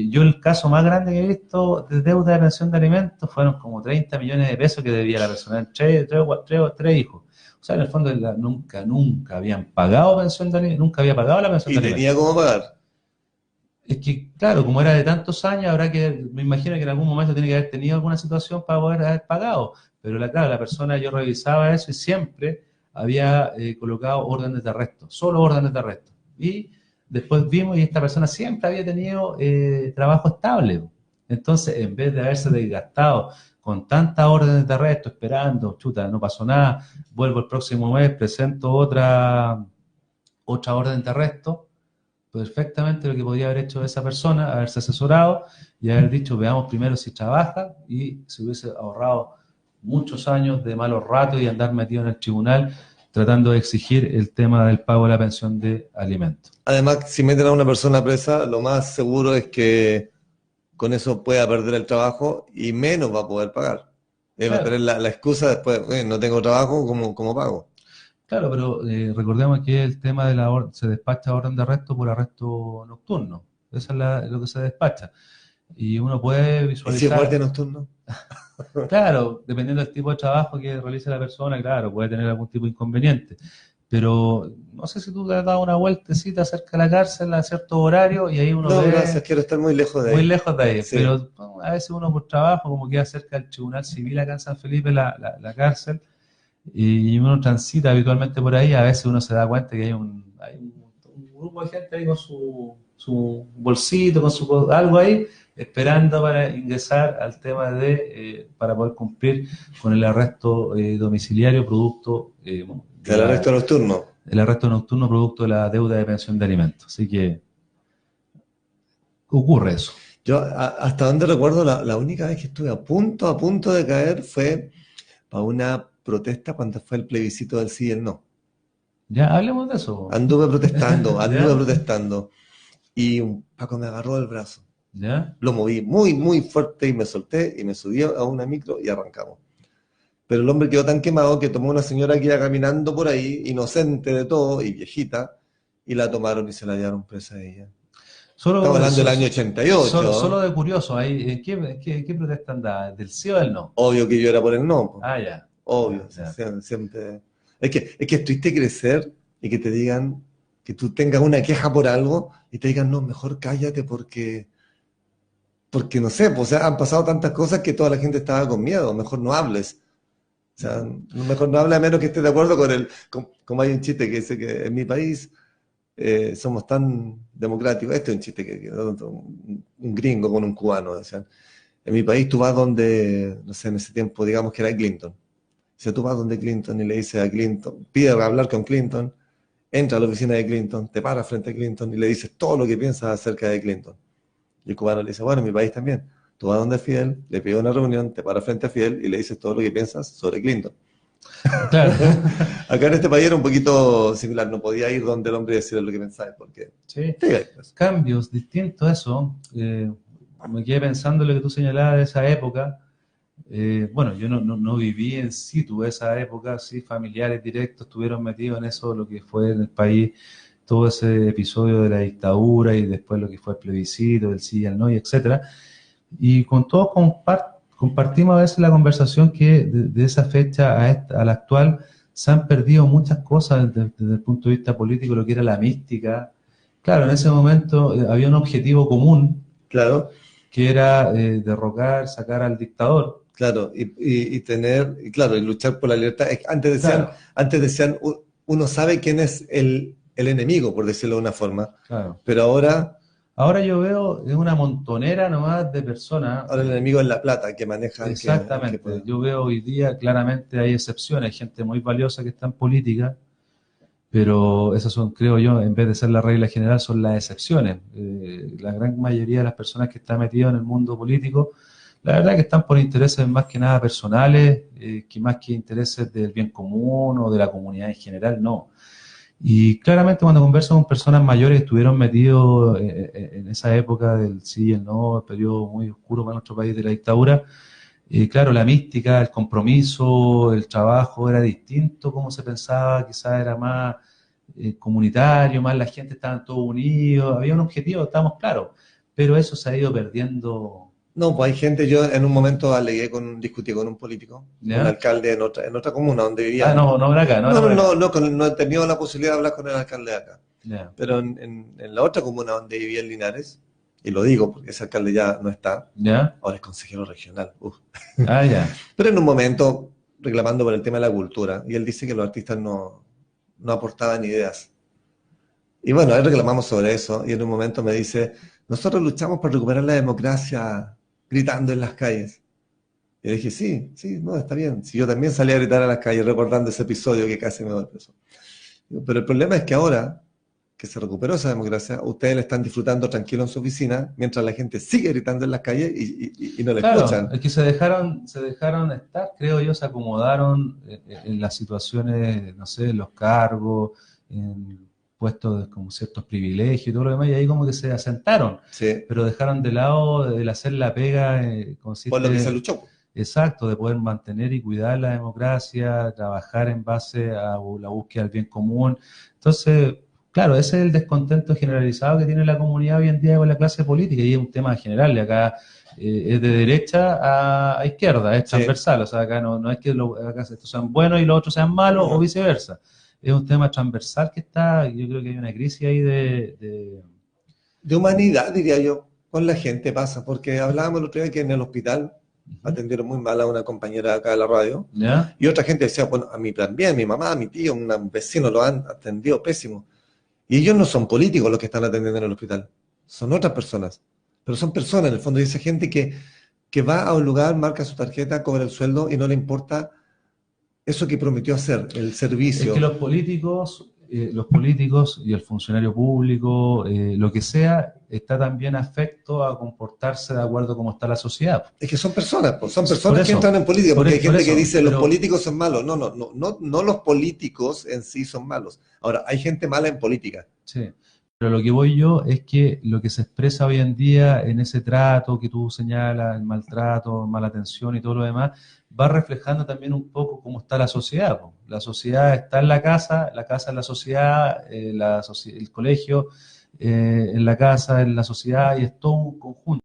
[SPEAKER 2] Yo el caso más grande que he visto de deuda de pensión de alimentos fueron como 30 millones de pesos que debía la persona en tres hijos. O sea, en el fondo nunca habían pagado pensión de alimentos, nunca había pagado la pensión de alimentos.
[SPEAKER 1] ¿Y tenía cómo pagar?
[SPEAKER 2] Es que, claro, como era de tantos años, me imagino que en algún momento tiene que haber tenido alguna situación para poder haber pagado. Pero claro, la persona, yo revisaba eso y siempre había colocado órdenes de arresto, solo órdenes de arresto. Y después vimos y esta persona siempre había tenido trabajo estable. Entonces, en vez de haberse desgastado con tantas órdenes de arresto, esperando, chuta, no pasó nada, vuelvo el próximo mes, presento otra orden de arresto, perfectamente lo que podía haber hecho esa persona, haberse asesorado y haber dicho, veamos primero si trabaja, y se hubiese ahorrado muchos años de malos ratos y andar metido en el tribunal tratando de exigir el tema del pago de la pensión de alimentos.
[SPEAKER 1] Además, si meten a una persona presa, lo más seguro es que con eso pueda perder el trabajo y menos va a poder pagar. Claro. Va a tener la excusa después, no tengo trabajo, ¿cómo pago?
[SPEAKER 2] Claro, pero recordemos que el tema de se despacha orden de arresto por arresto nocturno. Eso es lo que se despacha. Y uno puede visualizar...
[SPEAKER 1] ¿Y si es guardia nocturno?
[SPEAKER 2] Claro, dependiendo del tipo de trabajo que realice la persona, claro, puede tener algún tipo de inconveniente. Pero no sé si tú te has dado una vueltecita cerca de la cárcel a cierto horario y ahí uno
[SPEAKER 1] No,
[SPEAKER 2] ve...
[SPEAKER 1] gracias, quiero estar muy lejos de ahí.
[SPEAKER 2] Muy lejos de ahí,
[SPEAKER 1] sí.
[SPEAKER 2] Pero a veces uno por trabajo, como queda cerca del Tribunal Civil acá en San Felipe, la cárcel, y uno transita habitualmente por ahí, a veces uno se da cuenta que hay un grupo de gente ahí con su bolsito, con algo ahí, esperando para ingresar al tema para poder cumplir con el arresto domiciliario producto
[SPEAKER 1] del arresto nocturno.
[SPEAKER 2] El arresto nocturno producto de la deuda de pensión de alimentos. Así que ocurre eso.
[SPEAKER 1] Yo hasta donde recuerdo, la única vez que estuve a punto de caer fue para una protesta cuando fue el plebiscito del sí y el no.
[SPEAKER 2] Ya, hablemos de eso.
[SPEAKER 1] Anduve protestando. Y un Paco me agarró del brazo.
[SPEAKER 2] ¿Ya?
[SPEAKER 1] Lo moví muy, muy fuerte y me solté y me subí a una micro y arrancamos. Pero el hombre quedó tan quemado que tomó una señora que iba caminando por ahí, inocente de todo y viejita, y la tomaron y se la llevaron presa a ella. Estamos hablando del año 88.
[SPEAKER 2] Solo de curioso, ¿en qué protesta andaba? ¿Del sí o del no?
[SPEAKER 1] Obvio que yo era por el no.
[SPEAKER 2] Ah, ya.
[SPEAKER 1] Obvio, ya. Siempre. Es que estuviste crecer y que te digan, que tú tengas una queja por algo y te digan, no, mejor cállate porque no sé, pues, o sea, han pasado tantas cosas que toda la gente estaba con miedo, mejor no hables. O sea, mejor no hables a menos que estés de acuerdo como hay un chiste que dice que en mi país somos tan democráticos. Este es un chiste un gringo con un cubano decían. En mi país tú vas donde, no sé, en ese tiempo digamos que era Clinton. O sea, tú vas donde Clinton y le dices a Clinton, pide hablar con Clinton, entra a la oficina de Clinton, te paras frente a Clinton y le dices todo lo que piensas acerca de Clinton. Y el cubano le dice, bueno, en mi país también. Tú vas donde Fidel, le pides una reunión, te paras frente a Fidel y le dices todo lo que piensas sobre Clinton.
[SPEAKER 2] Claro.
[SPEAKER 1] Acá en este país era un poquito similar, no podía ir donde el hombre y decirle lo que pensaba, porque...
[SPEAKER 2] Sí, cambios distintos a eso. Me quedé pensando en lo que tú señalabas de esa época. Bueno, yo no viví en situ esa época, sí, familiares directos estuvieron metidos en eso, lo que fue en el país, todo ese episodio de la dictadura y después lo que fue el plebiscito, el sí y el no, y etcétera. Y con todos compartimos a veces la conversación que de esa fecha a la actual se han perdido muchas cosas desde el punto de vista político, lo que era la mística. Claro, en ese momento había un objetivo común,
[SPEAKER 1] claro,
[SPEAKER 2] que era derrocar, sacar al dictador.
[SPEAKER 1] Claro, y luchar por la libertad. Antes decían, uno sabe quién es el enemigo, por decirlo de una forma.
[SPEAKER 2] Claro.
[SPEAKER 1] Pero ahora
[SPEAKER 2] Ahora yo veo es una montonera nomás de personas.
[SPEAKER 1] Ahora el enemigo es la plata que maneja el que
[SPEAKER 2] Exactamente,
[SPEAKER 1] pueda.
[SPEAKER 2] yo veo hoy día claramente hay excepciones, hay gente muy valiosa que está en política, pero esas son, creo yo, en vez de ser la regla general, son las excepciones. La gran mayoría de las personas que están metidas en el mundo político, la verdad que están por intereses más que nada personales, que más que intereses del bien común o de la comunidad en general, no. Y claramente cuando converso con personas mayores que estuvieron metidos en esa época del sí y el no, el periodo muy oscuro para nuestro país de la dictadura, claro, la mística, el compromiso, el trabajo era distinto como se pensaba, quizás era más comunitario, más la gente estaba todos unidos, había un objetivo, estábamos claros, pero eso se ha ido perdiendo,
[SPEAKER 1] No, pues hay gente, yo en un momento discutí con un político, un
[SPEAKER 2] ¿ya?
[SPEAKER 1] alcalde en otra comuna donde
[SPEAKER 2] Ah,
[SPEAKER 1] vivía.
[SPEAKER 2] no, no era acá, no
[SPEAKER 1] No,
[SPEAKER 2] era
[SPEAKER 1] no,
[SPEAKER 2] por
[SPEAKER 1] no,
[SPEAKER 2] acá.
[SPEAKER 1] no, no he tenido la posibilidad de hablar con el alcalde de acá.
[SPEAKER 2] Ya,
[SPEAKER 1] Pero en la otra comuna donde vivía en Linares, y lo digo porque ese alcalde ya no está,
[SPEAKER 2] ya,
[SPEAKER 1] ahora es consejero regional. Uf.
[SPEAKER 2] ah, ya,
[SPEAKER 1] Pero en un momento reclamando por el tema de la cultura, y él dice que los artistas no aportaban ideas. Y bueno, ahí reclamamos sobre eso, y en un momento me dice, nosotros luchamos por recuperar la democracia gritando en las calles. Y le dije, sí, sí, no, está bien. Si yo también salí a gritar a las calles recordando ese episodio que casi me voy preso. Digo, pero el problema es que ahora que se recuperó esa democracia, ustedes la están disfrutando tranquilo en su oficina, mientras la gente sigue gritando en las calles y no la
[SPEAKER 2] claro,
[SPEAKER 1] escuchan.
[SPEAKER 2] es que se dejaron estar, creo yo, se acomodaron en las situaciones, no sé, en los cargos, en puestos de como ciertos privilegios y todo lo demás, y ahí como que se asentaron,
[SPEAKER 1] Sí,
[SPEAKER 2] pero dejaron de lado el hacer la pega,
[SPEAKER 1] por lo que se
[SPEAKER 2] consiste,
[SPEAKER 1] luchó.
[SPEAKER 2] exacto, de poder mantener y cuidar la democracia, trabajar en base a la búsqueda del bien común. Entonces, claro, ese es el descontento generalizado que tiene la comunidad hoy en día con la clase política, y es un tema general, de acá es de derecha a izquierda, es
[SPEAKER 1] Sí,
[SPEAKER 2] transversal, o sea, acá no es que acá estos sean buenos y los otros sean malos
[SPEAKER 1] no,
[SPEAKER 2] o
[SPEAKER 1] no.
[SPEAKER 2] viceversa. Es un tema transversal que está, yo creo que hay una crisis ahí
[SPEAKER 1] De humanidad, diría yo, con la gente pasa, porque hablábamos el otro día que en el hospital
[SPEAKER 2] Ujú.
[SPEAKER 1] atendieron muy mal a una compañera acá de la radio,
[SPEAKER 2] ¿Ya?
[SPEAKER 1] y otra gente decía, bueno, a mí también, mi mamá, mi tío, un vecino lo han atendido pésimo. Y ellos no son políticos los que están atendiendo en el hospital, son otras personas, pero son personas en el fondo, y esa gente que va a un lugar, marca su tarjeta, cobra el sueldo y no le importa eso que prometió hacer, el
[SPEAKER 2] Es que
[SPEAKER 1] servicio.
[SPEAKER 2] los políticos y el funcionario público, lo que sea, está también afecto a comportarse de acuerdo a cómo está la sociedad.
[SPEAKER 1] Es que son personas, pues, son
[SPEAKER 2] Por
[SPEAKER 1] personas que entran
[SPEAKER 2] eso,
[SPEAKER 1] en política, porque hay
[SPEAKER 2] por
[SPEAKER 1] gente que
[SPEAKER 2] eso,
[SPEAKER 1] dice los
[SPEAKER 2] pero
[SPEAKER 1] políticos son malos. No, no, no, no, no los políticos en sí son malos. Ahora, hay gente mala en política.
[SPEAKER 2] sí, pero lo que voy yo es que lo que se expresa hoy en día en ese trato que tú señalas, el maltrato, mala atención y todo lo demás, va reflejando también un poco cómo está la sociedad, po. La sociedad está en la casa es la sociedad, el colegio en la casa, en la sociedad, y es todo un conjunto.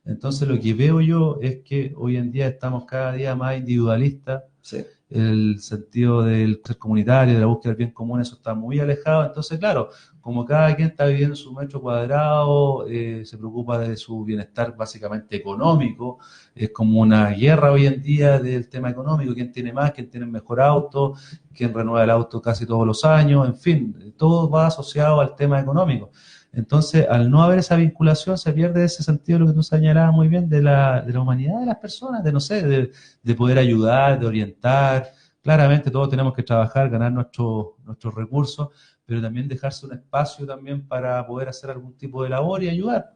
[SPEAKER 2] Entonces lo que veo yo es que hoy en día estamos cada día más individualistas,
[SPEAKER 1] Sí.
[SPEAKER 2] el sentido del ser comunitario, de la búsqueda del bien común, eso está muy alejado. Entonces, claro, como cada quien está viviendo su metro cuadrado, se preocupa de su bienestar básicamente económico, es como una guerra hoy en día del tema económico, quién tiene más, quién tiene mejor auto, quién renueva el auto casi todos los años, en fin, todo va asociado al tema económico. Entonces, al no haber esa vinculación, se pierde ese sentido, lo que tú señalabas muy bien, de la humanidad de las personas, de no sé, de poder ayudar, de orientar. Claramente todos tenemos que trabajar, ganar nuestros recursos, pero también dejarse un espacio también para poder hacer algún tipo de labor y ayudar.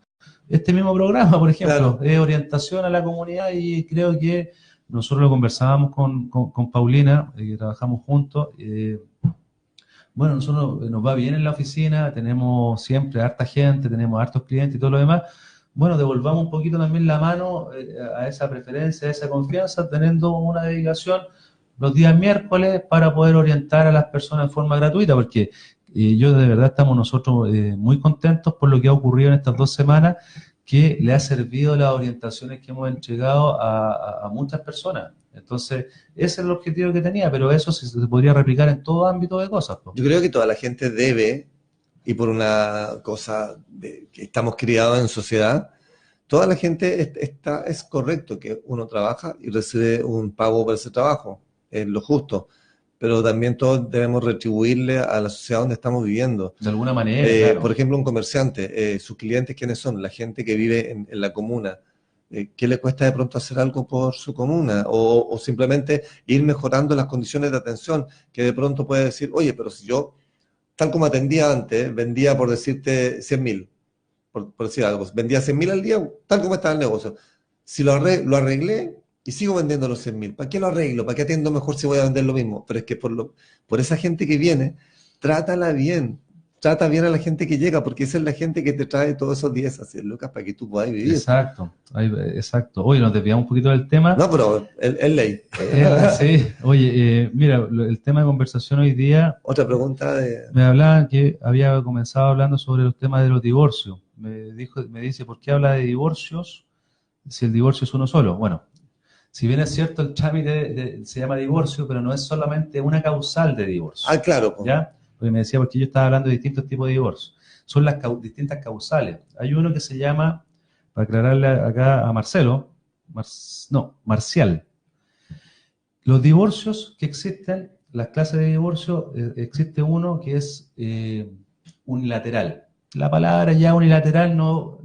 [SPEAKER 2] Este mismo programa, por ejemplo,
[SPEAKER 1] Claro.
[SPEAKER 2] es orientación a la comunidad, y creo que nosotros lo conversábamos con Paulina, que trabajamos juntos. Bueno, nosotros nos va bien en la oficina, tenemos siempre harta gente, tenemos hartos clientes y todo lo demás. Bueno, devolvamos un poquito también la mano a esa preferencia, a esa confianza, teniendo una dedicación los días miércoles para poder orientar a las personas en forma gratuita, porque yo de verdad estamos nosotros muy contentos por lo que ha ocurrido en estas 2 semanas, que le ha servido las orientaciones que hemos entregado a muchas personas. Entonces, ese es el objetivo que tenía, pero eso sí se podría replicar en todo ámbito de cosas, po.
[SPEAKER 1] Yo creo que toda la gente debe, y por una cosa que estamos criados en sociedad, toda la gente es correcto que uno trabaja y recibe un pago por ese trabajo, es lo justo. pero también todos debemos retribuirle a la sociedad donde estamos viviendo.
[SPEAKER 2] De alguna manera, claro.
[SPEAKER 1] Por ejemplo, un comerciante, sus clientes, ¿quiénes son? La gente que vive en la comuna. ¿Qué le cuesta de pronto hacer algo por su comuna? O simplemente ir mejorando las condiciones de atención, que de pronto puede decir, oye, pero si yo, tal como atendía antes, vendía, por decirte, 100.000, por decir algo, vendía 100.000 al día, tal como estaba el negocio. Si lo arreglé y sigo vendiendo los 100.000, ¿para qué lo arreglo? ¿Para qué atiendo mejor si voy a vender lo mismo? Pero es que por esa gente que viene, trátala bien. Trata bien a la gente que llega, porque esa es la gente que te trae todos esos 10 a 100 lucas para que tú puedas vivir.
[SPEAKER 2] Exacto, exacto. Oye, nos desviamos un poquito del tema.
[SPEAKER 1] No, pero es ley.
[SPEAKER 2] Sí, oye, mira, el tema de conversación hoy día...
[SPEAKER 1] Otra pregunta de...
[SPEAKER 2] Me hablaban que había comenzado hablando sobre los temas de los divorcios. Me dice, ¿por qué habla de divorcios si el divorcio es uno solo? Bueno, si bien es cierto, el trámite se llama divorcio, pero no es solamente una causal de divorcio.
[SPEAKER 1] Ah, claro.
[SPEAKER 2] ¿Ya? Porque me decía, porque yo estaba hablando de distintos tipos de divorcio. Son las distintas causales. Hay uno que se llama, para aclararle acá a Marcelo, Marcial. Los divorcios que existen, las clases de divorcio, existe uno que es unilateral. La palabra ya unilateral no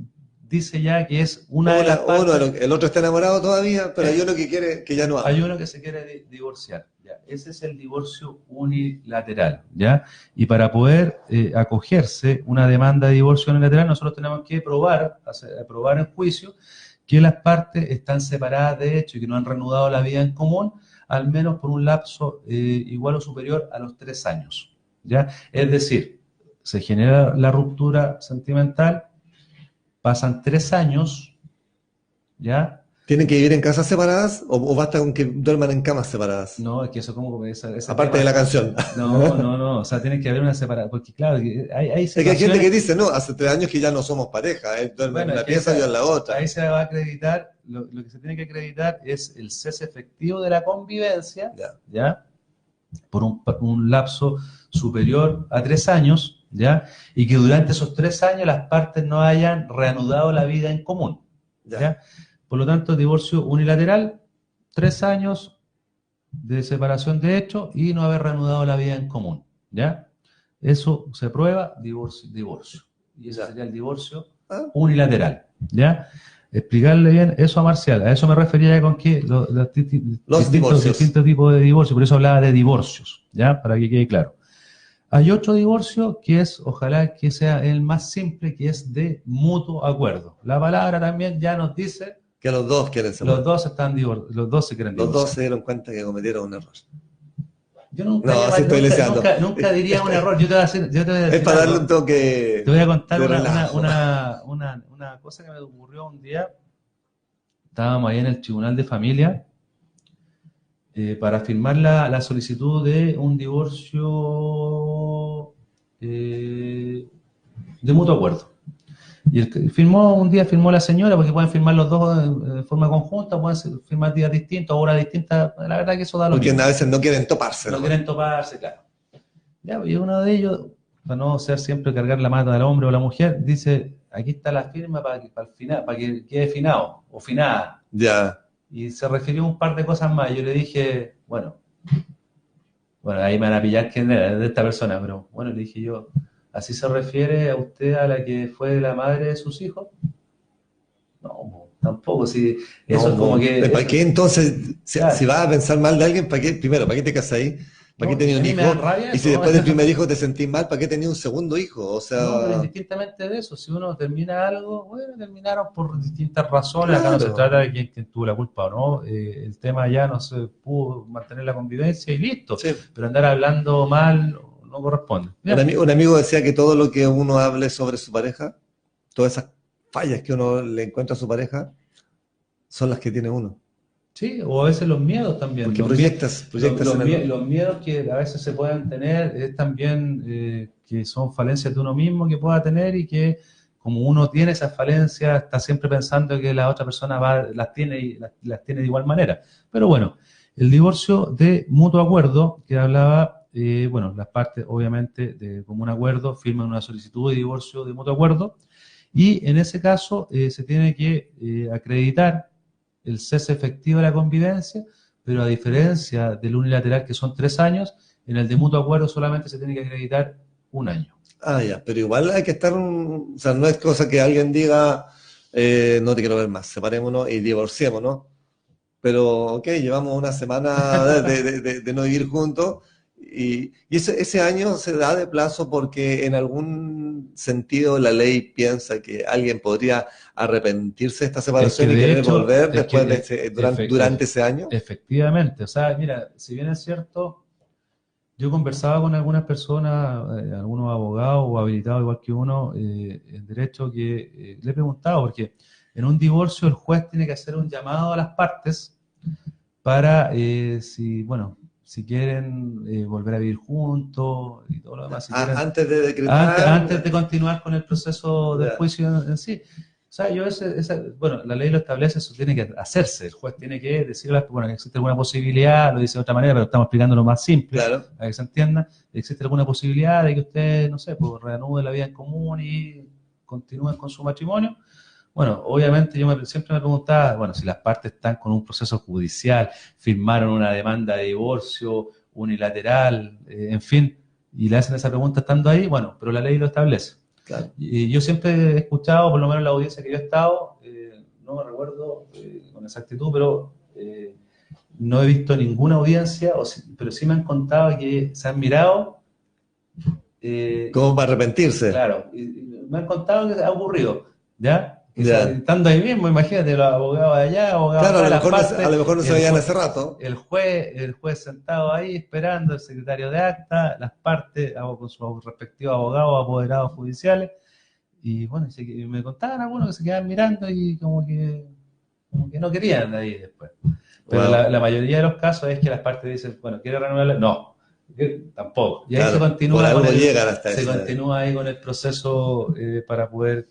[SPEAKER 2] dice ya que es una de las partes.
[SPEAKER 1] El otro está enamorado todavía, pero hay uno que quiere que ya no haga.
[SPEAKER 2] Hay uno que se quiere divorciar. Ya. Ese es el divorcio unilateral. ¿Ya? Y para poder acogerse una demanda de divorcio unilateral, nosotros tenemos que probar en juicio que las partes están separadas de hecho y que no han reanudado la vida en común, al menos por un lapso igual o superior a los 3 años. ¿Ya? Es decir, se genera la ruptura sentimental, pasan 3 años, ¿ya?
[SPEAKER 1] ¿Tienen que vivir en casas separadas o basta con que duerman en camas separadas?
[SPEAKER 2] No, es que eso como...
[SPEAKER 1] Aparte de la canción.
[SPEAKER 2] No, o sea, tiene que haber una separación, porque claro, hay
[SPEAKER 1] es que hay gente que dice, no, hace 3 años que ya no somos pareja, duermen en una pieza y yo en la otra.
[SPEAKER 2] Ahí se va a acreditar, lo que se tiene que acreditar es el cese efectivo de la convivencia, ¿ya? Por un lapso superior a 3 años, ¿ya? Y que durante esos 3 años las partes no hayan reanudado la vida en común, ¿ya? Por lo tanto, divorcio unilateral, 3 años de separación de hecho y no haber reanudado la vida en común, ¿ya? Eso se prueba, divorcio. Y ese sería el divorcio unilateral, ¿ya? Explicarle bien eso a Marcial. A eso me refería con que los distintos tipos de divorcio, por eso hablaba de divorcios, ¿ya? Para que quede claro. Hay otro divorcio que es, ojalá que sea el más simple, que es de mutuo acuerdo. La palabra también ya nos dice
[SPEAKER 1] que los dos quieren separar.
[SPEAKER 2] Los dos se quieren divorciar.
[SPEAKER 1] Los dos se dieron cuenta que cometieron un error.
[SPEAKER 2] Yo nunca diría un error. Yo te voy a decir
[SPEAKER 1] es para darle un toque.
[SPEAKER 2] Te voy a contar una cosa que me ocurrió un día. Estábamos ahí en el Tribunal de Familia para firmar la solicitud de un divorcio de mutuo acuerdo. Y un día firmó la señora, porque pueden firmar los dos de forma conjunta, pueden firmar días distintos, horas distintas, la verdad que eso da lo mismo.
[SPEAKER 1] Porque a veces no quieren toparse.
[SPEAKER 2] No quieren toparse, claro. Ya, y uno de ellos, para no ser siempre cargar la mata del hombre o la mujer, dice, aquí está la firma para que quede finado, o finada.
[SPEAKER 1] Ya.
[SPEAKER 2] Y se refirió a un par de cosas más, yo le dije, bueno, ahí me van a pillar quién era de esta persona, pero bueno, le dije yo, ¿así se refiere a usted a la que fue la madre de sus hijos? No, tampoco. Si eso es como que...
[SPEAKER 1] ¿Para qué entonces, si vas a pensar mal de alguien, ¿para qué? Primero, ¿para qué te casas ahí? ¿Para qué tenías un hijo? Y si después del primer hijo te sentís mal, ¿para qué tenías un segundo hijo? O sea...
[SPEAKER 2] No, pero indistintamente de eso, si uno termina algo, bueno, terminaron por distintas razones. Claro. Acá no se trata de quién tuvo la culpa o no. El tema ya no se pudo mantener la convivencia y listo. Sí. Pero andar hablando mal no corresponde.
[SPEAKER 1] Un amigo decía que todo lo que uno hable sobre su pareja, todas esas fallas que uno le encuentra a su pareja, son las que tiene uno.
[SPEAKER 2] Sí, o a veces los miedos también.
[SPEAKER 1] Porque proyectas
[SPEAKER 2] los miedos que a veces se pueden tener es también que son falencias de uno mismo que pueda tener y que como uno tiene esas falencias está siempre pensando que la otra persona las tiene de igual manera. Pero bueno, el divorcio de mutuo acuerdo que hablaba, las partes obviamente de común acuerdo firman una solicitud de divorcio de mutuo acuerdo y en ese caso se tiene que acreditar el cese efectivo de la convivencia, pero a diferencia del unilateral, que son 3 años, en el de mutuo acuerdo solamente se tiene que acreditar 1 año.
[SPEAKER 1] Ah, ya, pero igual hay que estar, o sea, no es cosa que alguien diga, no te quiero ver más, separémonos y divorciémonos. Pero, ok, llevamos una semana de no vivir juntos y ese año se da de plazo porque en algún sentido la ley piensa que alguien podría arrepentirse de esta
[SPEAKER 2] Es que
[SPEAKER 1] separación y
[SPEAKER 2] de
[SPEAKER 1] querer
[SPEAKER 2] hecho,
[SPEAKER 1] volver
[SPEAKER 2] es
[SPEAKER 1] después de
[SPEAKER 2] que
[SPEAKER 1] durante ese año.
[SPEAKER 2] efectivamente, o sea, mira, si bien es cierto, yo conversaba con algunas personas, algunos abogados o habilitados igual que uno en derecho, que le he preguntado, porque en un divorcio el juez tiene que hacer un llamado a las partes para si quieren volver a vivir juntos y todo lo demás, si quieren,
[SPEAKER 1] Antes de decretar,
[SPEAKER 2] antes de continuar con el proceso del
[SPEAKER 1] ya,
[SPEAKER 2] juicio en sí. O sea, la ley lo establece, eso tiene que hacerse. El juez tiene que decirle, bueno, existe alguna posibilidad, lo dice de otra manera, pero estamos explicando lo más simple,
[SPEAKER 1] claro,
[SPEAKER 2] para que se entienda. Existe alguna posibilidad de que usted, no sé, pues reanude la vida en común y continúen con su matrimonio. Bueno, obviamente siempre me preguntaba, bueno, si las partes están con un proceso judicial, firmaron una demanda de divorcio unilateral, en fin, y le hacen esa pregunta estando ahí, bueno, pero la ley lo establece.
[SPEAKER 1] claro.
[SPEAKER 2] Y yo siempre he escuchado, por lo menos en la audiencia que yo he estado, no me recuerdo con exactitud, pero no he visto ninguna audiencia, pero sí me han contado que se han mirado.
[SPEAKER 1] ¿Cómo para arrepentirse?
[SPEAKER 2] Claro, y me han contado que ha ocurrido, ¿ya?
[SPEAKER 1] Ya.
[SPEAKER 2] Estando ahí mismo, imagínate, los abogados de allá, abogados
[SPEAKER 1] Claro,
[SPEAKER 2] acá, las
[SPEAKER 1] a
[SPEAKER 2] partes,
[SPEAKER 1] lo mejor no se
[SPEAKER 2] el
[SPEAKER 1] veían
[SPEAKER 2] juez,
[SPEAKER 1] hace rato.
[SPEAKER 2] el juez sentado ahí esperando, el secretario de acta, las partes con sus respectivos abogados, apoderados judiciales, y bueno, y me contaban algunos que se quedaban mirando y como que no querían de ahí después. Pero
[SPEAKER 1] Wow,
[SPEAKER 2] la mayoría de los casos es que las partes dicen, bueno, ¿quiere renovarla? No, tampoco. Y ahí
[SPEAKER 1] claro, por algo llegan hasta
[SPEAKER 2] se
[SPEAKER 1] ese.
[SPEAKER 2] continúa ahí con el proceso para poder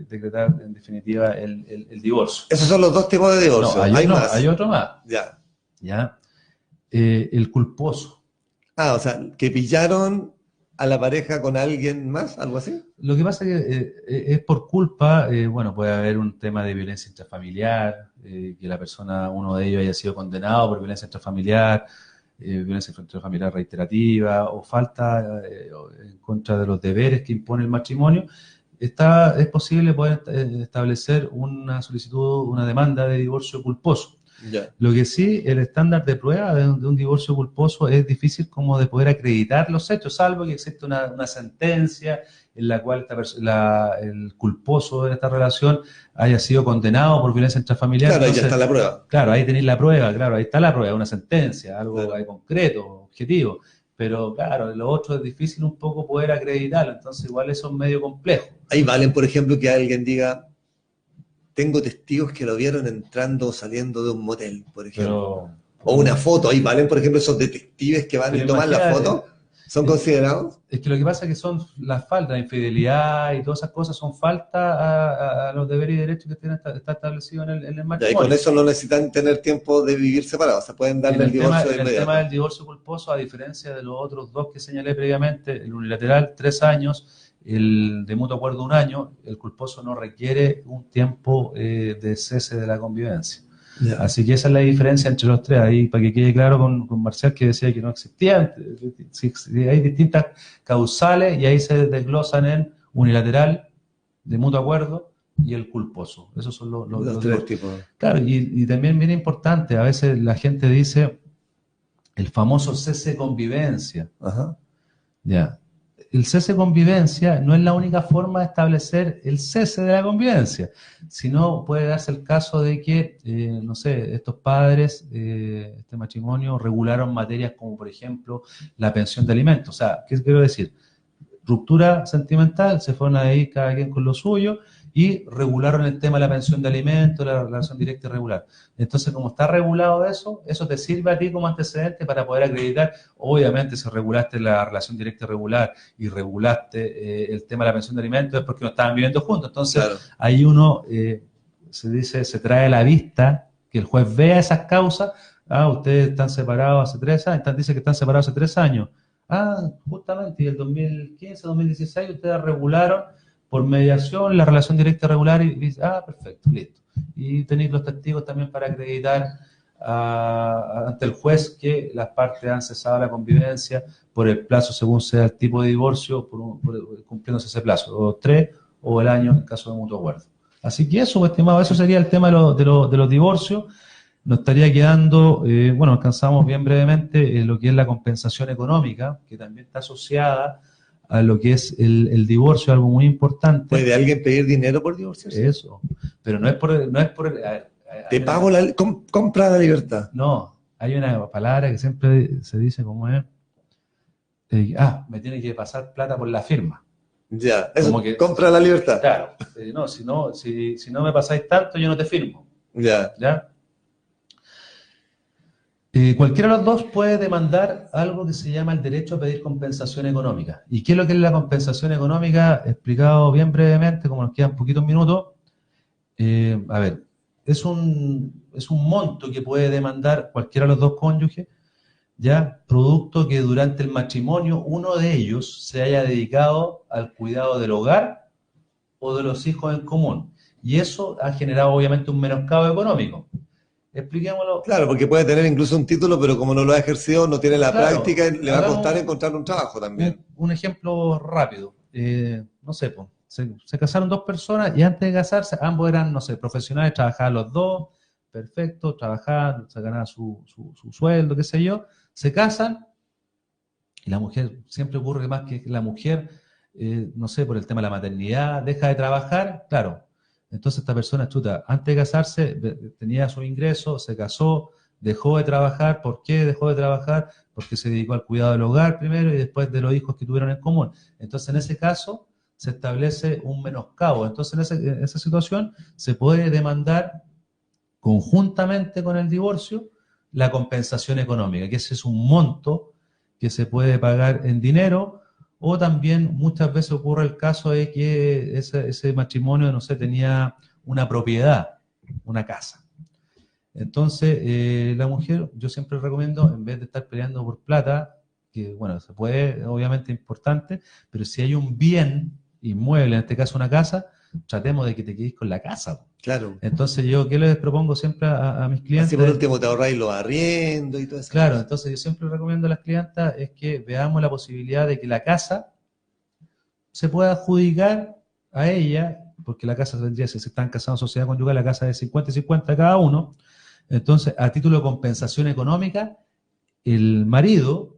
[SPEAKER 2] decretar en definitiva el divorcio.
[SPEAKER 1] Esos son los dos tipos de
[SPEAKER 2] No,
[SPEAKER 1] divorcio. Hay
[SPEAKER 2] no, hay
[SPEAKER 1] más.
[SPEAKER 2] otro más,
[SPEAKER 1] Ya.
[SPEAKER 2] ¿ya? El culposo.
[SPEAKER 1] Ah, o sea, que pillaron a la pareja con alguien más, algo así.
[SPEAKER 2] Lo que pasa es que es por culpa, bueno, puede haber un tema de violencia intrafamiliar, que la persona, uno de ellos haya sido condenado por violencia intrafamiliar reiterativa o falta en contra de los deberes que impone el matrimonio. Es posible poder establecer una solicitud, una demanda de divorcio culposo.
[SPEAKER 1] Ya.
[SPEAKER 2] Lo que sí, el estándar de prueba de un divorcio culposo es difícil como de poder acreditar los hechos, salvo que existe una sentencia en la cual el culposo de esta relación haya sido condenado por violencia intrafamiliar.
[SPEAKER 1] Claro, ahí ya
[SPEAKER 2] Entonces,
[SPEAKER 1] está la prueba.
[SPEAKER 2] claro, ahí tenéis la prueba, claro, ahí está la prueba, una sentencia, algo
[SPEAKER 1] Claro.
[SPEAKER 2] concreto, objetivo. Pero claro, lo otro es difícil un poco poder acreditarlo, entonces igual eso es medio complejo.
[SPEAKER 1] Ahí valen, por ejemplo, que alguien diga, tengo testigos que lo vieron entrando o saliendo de un motel, por ejemplo. O una foto. Ahí valen, por ejemplo, esos detectives que van y toman la foto. ¿Son considerados?
[SPEAKER 2] Es que lo que pasa es que son las faltas, la infidelidad y todas esas cosas son faltas a los deberes y derechos que está establecido en el matrimonio.
[SPEAKER 1] Y con eso no necesitan tener tiempo de vivir separados, o sea, pueden darle el divorcio de inmediato.
[SPEAKER 2] En el tema del divorcio culposo, a diferencia de los otros dos que señalé previamente, el unilateral 3 años, el de mutuo acuerdo 1 año, el culposo no requiere un tiempo de cese de la convivencia.
[SPEAKER 1] Ya.
[SPEAKER 2] Así que esa es la diferencia entre los tres. Ahí, para que quede claro con Marcial, que decía que no existían, hay distintas causales y ahí se desglosan en unilateral, de mutuo acuerdo, y el culposo. Esos son
[SPEAKER 1] los tres tipos.
[SPEAKER 2] Claro, y también bien importante, a veces la gente dice el famoso cese de convivencia.
[SPEAKER 1] Ajá.
[SPEAKER 2] Ya. El cese de convivencia no es la única forma de establecer el cese de la convivencia, sino puede darse el caso de que, no sé, estos padres, este matrimonio, regularon materias como, por ejemplo, la pensión de alimentos. O sea, ¿qué quiero decir? Ruptura sentimental, se fueron a ir cada quien con lo suyo y regularon el tema de la pensión de alimentos, la relación directa y regular. Entonces, como está regulado eso te sirve a ti como antecedente para poder acreditar. Obviamente, si regulaste la relación directa y regular y regulaste el tema de la pensión de alimentos es porque no estaban viviendo juntos. Entonces, claro, ahí uno se trae a la vista que el juez vea esas causas. Ustedes están separados hace 3 años, dice que están separados hace 3 años. Justamente, y el 2015, 2016 ustedes regularon por mediación la relación directa regular y dice, perfecto, listo. Y tenéis los testigos también para acreditar ante el juez que las partes han cesado la convivencia por el plazo según sea el tipo de divorcio, cumpliéndose ese plazo, o 3 o el año en caso de mutuo acuerdo. Así que eso, estimado, eso sería el tema de los divorcios. Nos estaría quedando, bueno, alcanzamos bien brevemente lo que es la compensación económica, que también está asociada a lo que es el divorcio, algo muy importante.
[SPEAKER 1] ¿Puede alguien pedir dinero por divorciarse?
[SPEAKER 2] Eso, pero no es por
[SPEAKER 1] te pago compra la libertad.
[SPEAKER 2] No, hay una palabra que siempre se dice como es, me tiene que pasar plata por la firma.
[SPEAKER 1] Ya, eso como que compra la libertad.
[SPEAKER 2] Claro, no, si no me pasáis tanto, yo no te firmo.
[SPEAKER 1] Ya.
[SPEAKER 2] ¿Ya? Cualquiera de los dos puede demandar algo que se llama el derecho a pedir compensación económica. ¿Y qué es lo que es la compensación económica? Explicado bien brevemente, como nos quedan poquitos minutos. A ver, es un monto que puede demandar cualquiera de los dos cónyuges, ya, producto que durante el matrimonio uno de ellos se haya dedicado al cuidado del hogar o de los hijos en común. Y eso ha generado obviamente un menoscabo económico. Expliquémoslo.
[SPEAKER 1] Claro, porque puede tener incluso un título, pero como no lo ha ejercido, no tiene la práctica, le va a costar encontrar un trabajo también.
[SPEAKER 2] Un ejemplo rápido. No sé, pues, se casaron dos personas y antes de casarse ambos eran, no sé, profesionales, trabajaban los dos, perfecto, trabajaban, se ganaban su sueldo, qué sé yo, se casan y la mujer, siempre ocurre más que la mujer, no sé, por el tema de la maternidad, deja de trabajar, claro. Entonces esta persona, chuta, antes de casarse tenía su ingreso, se casó, dejó de trabajar. ¿Por qué dejó de trabajar? Porque se dedicó al cuidado del hogar primero y después de los hijos que tuvieron en común. Entonces en ese caso se establece un menoscabo. Entonces en esa situación se puede demandar conjuntamente con el divorcio la compensación económica, que ese es un monto que se puede pagar en dinero. O también muchas veces ocurre el caso de que ese matrimonio, no sé, tenía una propiedad, una casa. Entonces, la mujer, yo siempre recomiendo, en vez de estar peleando por plata, que bueno, se puede, obviamente importante, pero si hay un bien inmueble, en este caso una casa, tratemos de que te quedes con la casa.
[SPEAKER 1] Claro.
[SPEAKER 2] Entonces, yo, ¿qué les propongo siempre a mis clientes?
[SPEAKER 1] Así por último te ahorráis los arriendos y todo eso.
[SPEAKER 2] Claro, entonces yo siempre recomiendo a las clientas es que veamos la posibilidad de que la casa se pueda adjudicar a ella, porque la casa tendría, si se están casados en sociedad conyugal, la casa es 50 y 50 cada uno. Entonces, a título de compensación económica, el marido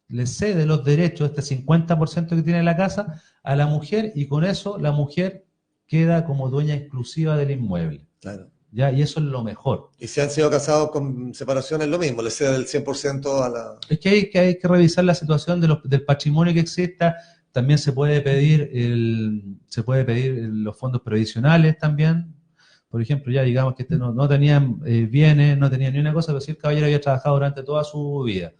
[SPEAKER 2] le cede los derechos, este 50% que tiene la casa, a la mujer, y con eso la mujer queda como dueña exclusiva del inmueble.
[SPEAKER 1] Claro.
[SPEAKER 2] ¿Ya? Y eso es lo mejor.
[SPEAKER 1] Y si han sido casados con separación es lo mismo, le cede el 100% a la...
[SPEAKER 2] Es que hay que revisar la situación del patrimonio que exista. También se puede pedir los fondos previsionales también. Por ejemplo, ya digamos que no tenían bienes, no tenían ni una cosa, pero si el caballero había trabajado durante toda su vida.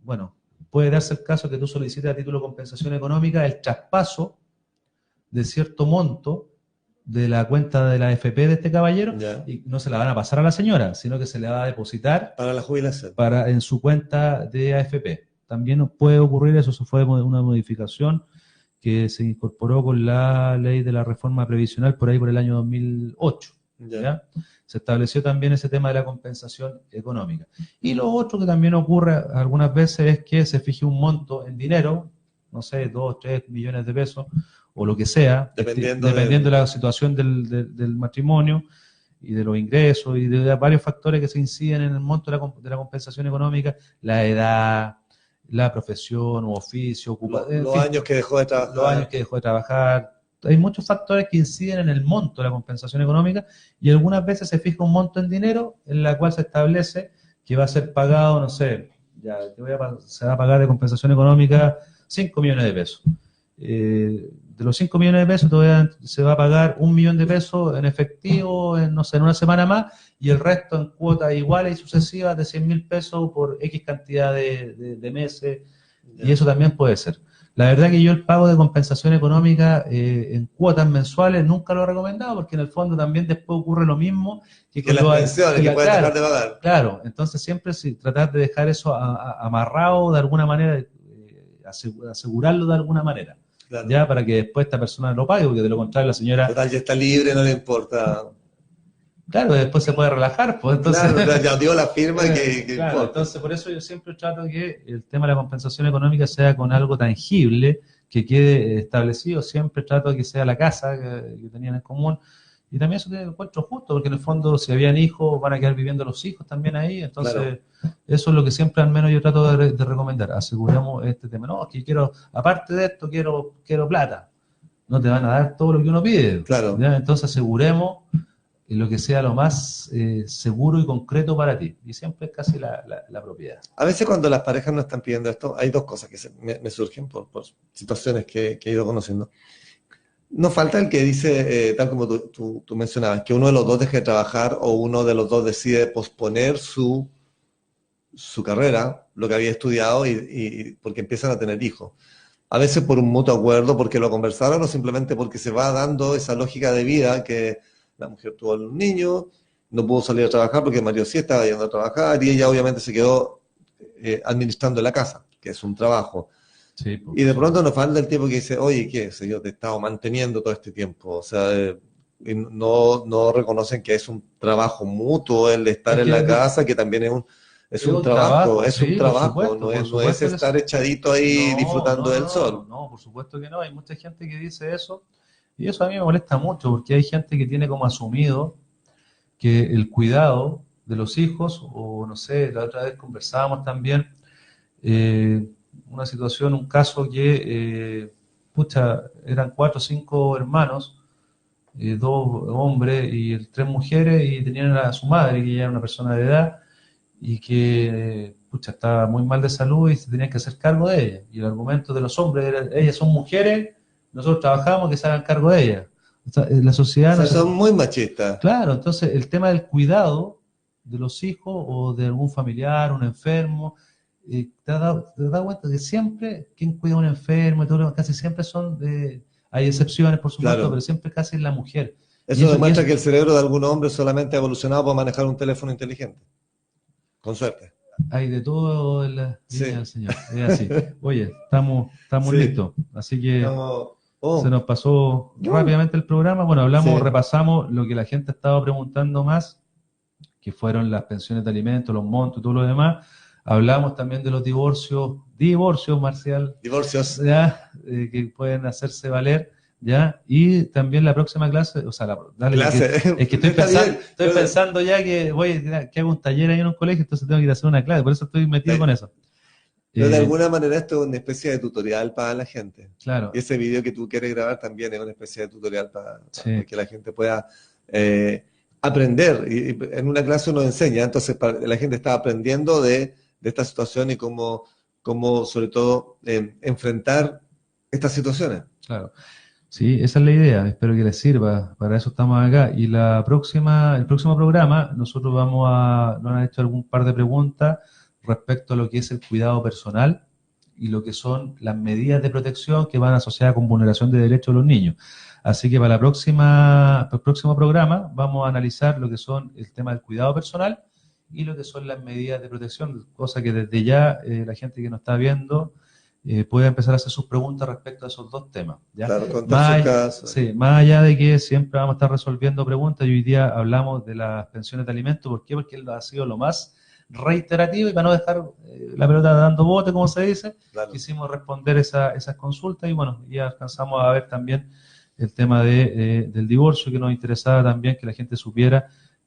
[SPEAKER 2] Bueno, puede darse el caso que tú solicites a título de compensación económica el traspaso de cierto monto de la cuenta de la AFP de este caballero, ya, y no se la van a pasar a la señora, sino que se le va a depositar
[SPEAKER 1] para la jubilación,
[SPEAKER 2] en su cuenta de AFP. También puede ocurrir eso fue una modificación que se incorporó con la ley de la reforma previsional por ahí por el año 2008. ¿Ya? Se estableció también ese tema de la compensación económica. Y lo otro que también ocurre algunas veces es que se fije un monto en dinero, no sé, 2, 3 millones de pesos, o lo que sea, dependiendo de la situación del matrimonio y de los ingresos y de varios factores que se inciden en el monto de la compensación económica, la edad, la profesión o oficio,
[SPEAKER 1] los años que dejó de trabajar.
[SPEAKER 2] Los años que dejó de trabajar. Hay muchos factores que inciden en el monto de la compensación económica y algunas veces se fija un monto en dinero en la cual se establece que va a ser pagado, no sé, se va a pagar de compensación económica 5 millones de pesos. De los 5 millones de pesos se va a pagar 1 millón de pesos en efectivo, en una semana más, y el resto en cuotas iguales y sucesivas de 100.000 pesos por X cantidad de meses, y eso también puede ser. La verdad que yo el pago de compensación económica en cuotas mensuales nunca lo he recomendado, porque en el fondo también después ocurre lo mismo que
[SPEAKER 1] las pensiones, que puedes dejar de pagar.
[SPEAKER 2] Claro, entonces siempre tratar de dejar eso amarrado de alguna manera, asegurarlo de alguna manera. Claro. Ya, para que después esta persona lo pague, porque de lo contrario la señora...
[SPEAKER 1] Total, ya está libre, no le importa.
[SPEAKER 2] Claro, después se puede relajar, pues entonces...
[SPEAKER 1] Claro, ya dio la firma que
[SPEAKER 2] Claro,
[SPEAKER 1] importa.
[SPEAKER 2] entonces por eso yo siempre trato que el tema de la compensación económica sea con algo tangible, que quede establecido, siempre trato de que sea la casa que tenían en común, y también eso te encuentro justo, porque en el fondo si habían hijos, van a quedar viviendo los hijos también ahí,
[SPEAKER 1] Claro.
[SPEAKER 2] entonces eso es lo que siempre al menos yo trato de recomendar, aseguremos este tema, no, es que quiero, aparte de esto, quiero plata, no te van a dar todo lo que uno pide,
[SPEAKER 1] Claro.
[SPEAKER 2] ¿ya? Entonces aseguremos lo que sea lo más seguro y concreto para ti. Y siempre es casi la propiedad.
[SPEAKER 1] A veces cuando las parejas no están pidiendo esto, hay dos cosas que me surgen por situaciones que he ido conociendo. No falta el que dice, tal como tú mencionabas, que uno de los dos deje de trabajar o uno de los dos decide posponer su carrera, lo que había estudiado, y porque empiezan a tener hijos. A veces por un mutuo acuerdo, porque lo conversaron o simplemente porque se va dando esa lógica de vida que la mujer tuvo un niño, no pudo salir a trabajar porque el marido sí estaba yendo a trabajar y ella obviamente se quedó administrando la casa, que es un trabajo.
[SPEAKER 2] Sí, pues,
[SPEAKER 1] Y de pronto nos falta el tipo que dice, oye, ¿qué? Si yo te he estado manteniendo todo este tiempo. O sea, y no reconocen que es un trabajo mutuo el estar
[SPEAKER 2] es
[SPEAKER 1] en
[SPEAKER 2] que
[SPEAKER 1] la casa, que también
[SPEAKER 2] es un trabajo, sí,
[SPEAKER 1] no
[SPEAKER 2] por
[SPEAKER 1] no es
[SPEAKER 2] supuesto que
[SPEAKER 1] estar
[SPEAKER 2] sí.
[SPEAKER 1] echadito ahí
[SPEAKER 2] No,
[SPEAKER 1] disfrutando
[SPEAKER 2] no,
[SPEAKER 1] del
[SPEAKER 2] no, no,
[SPEAKER 1] sol.
[SPEAKER 2] no, por supuesto que no. Hay mucha gente que dice eso y eso a mí me molesta mucho porque hay gente que tiene como asumido que el cuidado de los hijos, o no sé, la otra vez conversábamos también, eh, una situación, un caso que, pucha, eran 4 o 5 hermanos, dos hombres y tres mujeres, y tenían a su madre, que ya era una persona de edad, y que, pucha, estaba muy mal de salud y se tenían que hacer cargo de ella. Y el argumento de los hombres era, ellas son mujeres, nosotros trabajamos, que se hagan cargo de ellas. O sea, la
[SPEAKER 1] O
[SPEAKER 2] sociedad no
[SPEAKER 1] sea,
[SPEAKER 2] se...
[SPEAKER 1] son muy machistas.
[SPEAKER 2] Claro, entonces el tema del cuidado de los hijos o de algún familiar, un enfermo, te has dado cuenta que siempre quien cuida a un enfermo y todo lo demás, casi siempre son de, hay excepciones por supuesto, pero
[SPEAKER 1] Claro.
[SPEAKER 2] siempre casi es la mujer. Y
[SPEAKER 1] Eso
[SPEAKER 2] eso, y
[SPEAKER 1] demuestra
[SPEAKER 2] eso,
[SPEAKER 1] que el cerebro de algún hombre solamente ha evolucionado para manejar un teléfono inteligente. Con suerte.
[SPEAKER 2] hay de todo en la viña
[SPEAKER 1] Sí.
[SPEAKER 2] del Señor. Es así. Oye, estamos
[SPEAKER 1] Sí.
[SPEAKER 2] listos. Así que
[SPEAKER 1] Estamos...
[SPEAKER 2] se
[SPEAKER 1] Oh,
[SPEAKER 2] nos pasó
[SPEAKER 1] yo.
[SPEAKER 2] rápidamente el programa. Bueno, hablamos,
[SPEAKER 1] Sí.
[SPEAKER 2] repasamos lo que la gente estaba preguntando más, que fueron las pensiones de alimentos, los montos y todo lo demás. Hablamos también de los divorcios, Marcial,
[SPEAKER 1] Divorcios.
[SPEAKER 2] ya, que pueden hacerse valer, ya, y también la próxima clase, o sea, dale, porque
[SPEAKER 1] Clase.
[SPEAKER 2] es que
[SPEAKER 1] Está bien.
[SPEAKER 2] estoy pensando ya que que hago un taller ahí en un colegio, entonces tengo que ir a hacer una clase, por eso estoy metido con eso.
[SPEAKER 1] Pero de
[SPEAKER 2] Eh,
[SPEAKER 1] alguna manera esto es una especie de tutorial para la gente. Y
[SPEAKER 2] claro,
[SPEAKER 1] ese video que tú quieres grabar también es una especie de tutorial para
[SPEAKER 2] sí,
[SPEAKER 1] que la gente pueda aprender. Y en una clase uno enseña, entonces la gente está aprendiendo de esta situación y cómo sobre todo, enfrentar estas situaciones.
[SPEAKER 2] claro. Sí, esa es la idea, espero que les sirva, para eso estamos acá. Y el próximo programa, nos han hecho algún par de preguntas respecto a lo que es el cuidado personal y lo que son las medidas de protección que van asociadas con vulneración de derechos de los niños. Así que para el próximo programa vamos a analizar lo que son el tema del cuidado personal y lo que son las medidas de protección, cosa que desde ya la gente que nos está viendo puede empezar a hacer sus preguntas respecto a esos dos temas, ¿ya?
[SPEAKER 1] Claro, contar sus casos.
[SPEAKER 2] Sí, más allá de que siempre vamos a estar resolviendo preguntas, y hoy día hablamos de las pensiones de alimentos, ¿por qué? Porque ha sido lo más reiterativo, y para no dejar la pelota dando bote, como se dice,
[SPEAKER 1] Claro.
[SPEAKER 2] quisimos responder esas consultas, y bueno, ya alcanzamos a ver también el tema del divorcio, que nos interesaba también que la gente supiera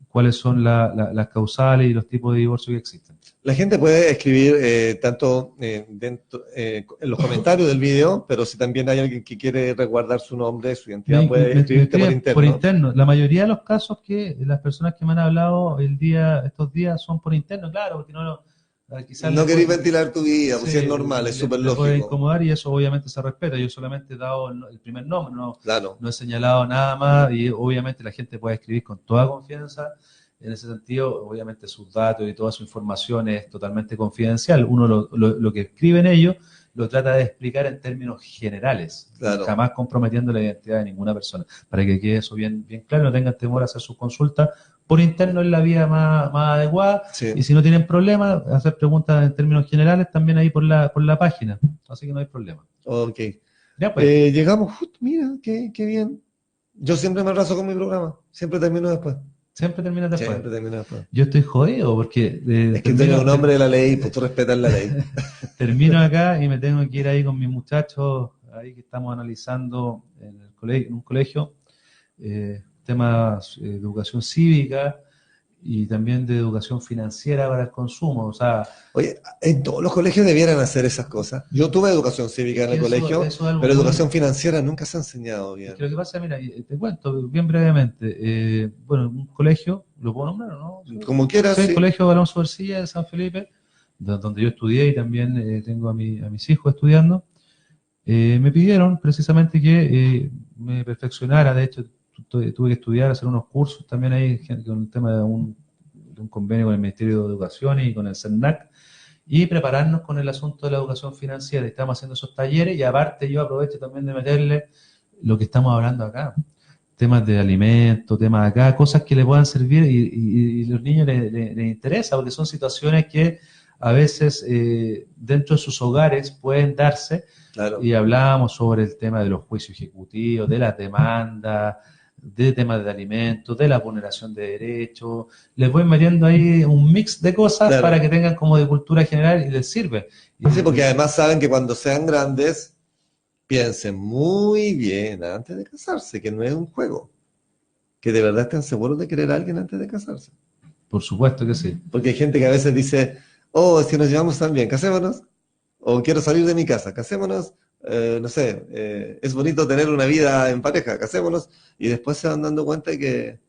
[SPEAKER 2] cuáles son las causales y los tipos de divorcio que existen.
[SPEAKER 1] La gente puede escribir tanto en los comentarios del video, pero si también hay alguien que quiere resguardar su nombre, su identidad, puede
[SPEAKER 2] Me
[SPEAKER 1] escribirte por
[SPEAKER 2] escriben por
[SPEAKER 1] interno.
[SPEAKER 2] interno. La mayoría de los casos que las personas que me han hablado estos días son por interno, claro, porque quizás
[SPEAKER 1] No queréis ventilar tu vida, pues sí, es
[SPEAKER 2] sí,
[SPEAKER 1] normal, es súper
[SPEAKER 2] le puede
[SPEAKER 1] lógico.
[SPEAKER 2] incomodar, y eso obviamente se respeta. Yo solamente he dado el primer nombre,
[SPEAKER 1] Claro.
[SPEAKER 2] no he señalado nada más, y obviamente la gente puede escribir con toda confianza. En ese sentido, obviamente sus datos y toda su información es totalmente confidencial. Uno lo que escriben ellos lo trata de explicar en términos generales,
[SPEAKER 1] Claro.
[SPEAKER 2] jamás comprometiendo la identidad de ninguna persona, para que quede eso bien claro, no tengan temor a hacer sus consultas por interno, es la vía más adecuada.
[SPEAKER 1] Sí.
[SPEAKER 2] Y si no tienen problema, hacer preguntas en términos generales también ahí por la página, así que no hay problema.
[SPEAKER 1] Ok.
[SPEAKER 2] Ya pues.
[SPEAKER 1] Llegamos justo, mira, qué bien. Yo siempre me arraso con mi programa, siempre termino después.
[SPEAKER 2] Siempre terminas después.
[SPEAKER 1] Siempre termina después.
[SPEAKER 2] Yo estoy jodido porque
[SPEAKER 1] Es que tú eres un hombre de la ley, pues tú respetas la ley.
[SPEAKER 2] termino acá y me tengo que ir ahí con mis muchachos, ahí que estamos analizando en un colegio, temas de educación cívica y también de educación financiera para el consumo. O sea,
[SPEAKER 1] Oye, en todos los colegios debieran hacer esas cosas. Yo tuve educación cívica en el colegio,
[SPEAKER 2] eso es algo
[SPEAKER 1] pero
[SPEAKER 2] muy...
[SPEAKER 1] educación financiera nunca se ha enseñado bien.
[SPEAKER 2] Es que lo que pasa, mira, te cuento bien brevemente. Bueno, un colegio, ¿lo puedo nombrar o no?
[SPEAKER 1] Como quieras,
[SPEAKER 2] Sí, el
[SPEAKER 1] sí.
[SPEAKER 2] colegio Alonso García de San Felipe, donde yo estudié y también tengo a mis hijos estudiando. Me pidieron precisamente que me perfeccionara. De hecho, tuve que estudiar, hacer unos cursos también ahí con el tema de un convenio con el Ministerio de Educación y con el CERNAC, y prepararnos con el asunto de la educación financiera. Estamos haciendo esos talleres y aparte yo aprovecho también de meterle lo que estamos hablando acá. Temas de alimentos, temas de acá, cosas que le puedan servir y los niños les interesa, porque son situaciones que a veces dentro de sus hogares pueden darse.
[SPEAKER 1] Claro.
[SPEAKER 2] Y hablábamos sobre el tema de los juicios ejecutivos, de las demandas, de temas de alimentos, de la vulneración de derechos. Les voy metiendo ahí un mix de cosas, claro, para que tengan como de cultura general y les sirve.
[SPEAKER 1] Sí, porque además saben que cuando sean grandes piensen muy bien antes de casarse, que no es un juego, que de verdad estén seguros de querer a alguien antes de casarse.
[SPEAKER 2] Por supuesto que sí.
[SPEAKER 1] Porque hay gente que a veces dice, oh, si nos llevamos tan bien, casémonos, o quiero salir de mi casa, casémonos, no sé, es bonito tener una vida en pareja, casémonos, y después se van dando cuenta de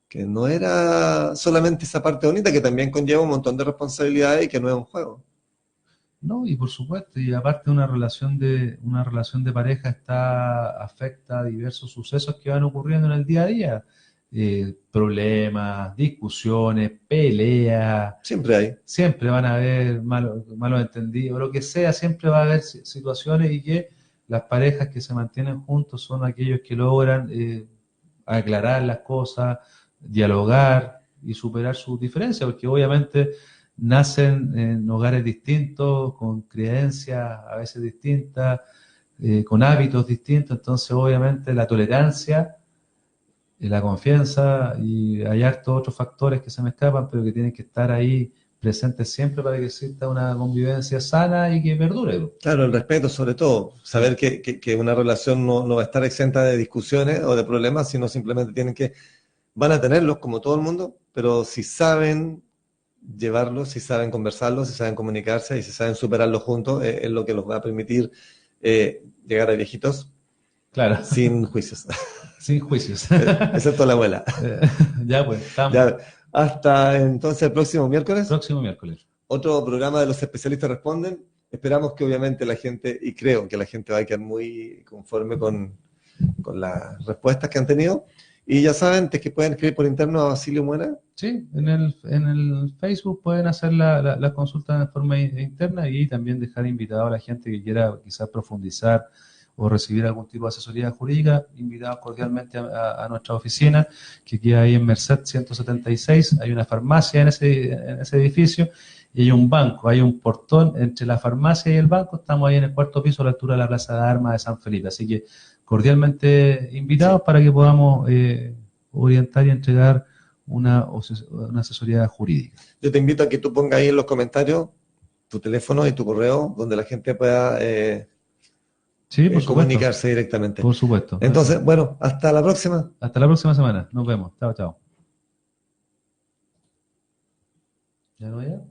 [SPEAKER 1] que no era solamente esa parte bonita, que también conlleva un montón de responsabilidades y que no es un juego.
[SPEAKER 2] No, y por supuesto, y aparte una relación de pareja afecta a diversos sucesos que van ocurriendo en el día a día. Problemas, discusiones, peleas. Siempre van a haber malos entendidos, lo que sea, siempre va a haber situaciones, y que las parejas que se mantienen juntos son aquellos que logran aclarar las cosas, dialogar y superar sus diferencias, porque obviamente nacen en hogares distintos, con creencias a veces distintas, con hábitos distintos. Entonces obviamente la tolerancia, la confianza, y hay hartos otros factores que se me escapan, pero que tienen que estar ahí presentes siempre para que exista una convivencia sana y que perdure.
[SPEAKER 1] Claro, el respeto sobre todo, saber que una relación no va a estar exenta de discusiones o de problemas, sino simplemente van a tenerlos como todo el mundo, pero si saben llevarlos, si saben conversarlos, si saben comunicarse y si saben superarlos juntos, es lo que los va a permitir llegar a viejitos,
[SPEAKER 2] claro,
[SPEAKER 1] sin juicios.
[SPEAKER 2] Sin juicios.
[SPEAKER 1] Excepto la abuela.
[SPEAKER 2] Ya pues, estamos.
[SPEAKER 1] Ya, hasta entonces el próximo miércoles.
[SPEAKER 2] Próximo miércoles.
[SPEAKER 1] Otro programa de Los Especialistas Responden. Esperamos que obviamente la gente, y creo que la gente va a quedar muy conforme con las respuestas que han tenido. Y ya saben, que pueden escribir por interno a Basilio Muena.
[SPEAKER 2] Sí, en el Facebook pueden hacer la consulta de forma interna, y también dejar invitado a la gente que quiera quizás profundizar o recibir algún tipo de asesoría jurídica, invitados cordialmente a nuestra oficina, que queda ahí en Merced 176. Hay una farmacia en ese edificio, y hay un banco, hay un portón entre la farmacia y el banco. Estamos ahí en el cuarto piso, a la altura de la Plaza de Armas de San Felipe. Así que cordialmente invitados, para que podamos orientar y entregar una asesoría jurídica.
[SPEAKER 1] Yo te invito a que tú pongas ahí en los comentarios tu teléfono y tu correo, donde la gente pueda
[SPEAKER 2] sí, por
[SPEAKER 1] comunicarse directamente.
[SPEAKER 2] Por supuesto.
[SPEAKER 1] Entonces, bueno, hasta la próxima.
[SPEAKER 2] Hasta la próxima semana. Nos vemos. Chao, chao. ¿Ya no ya?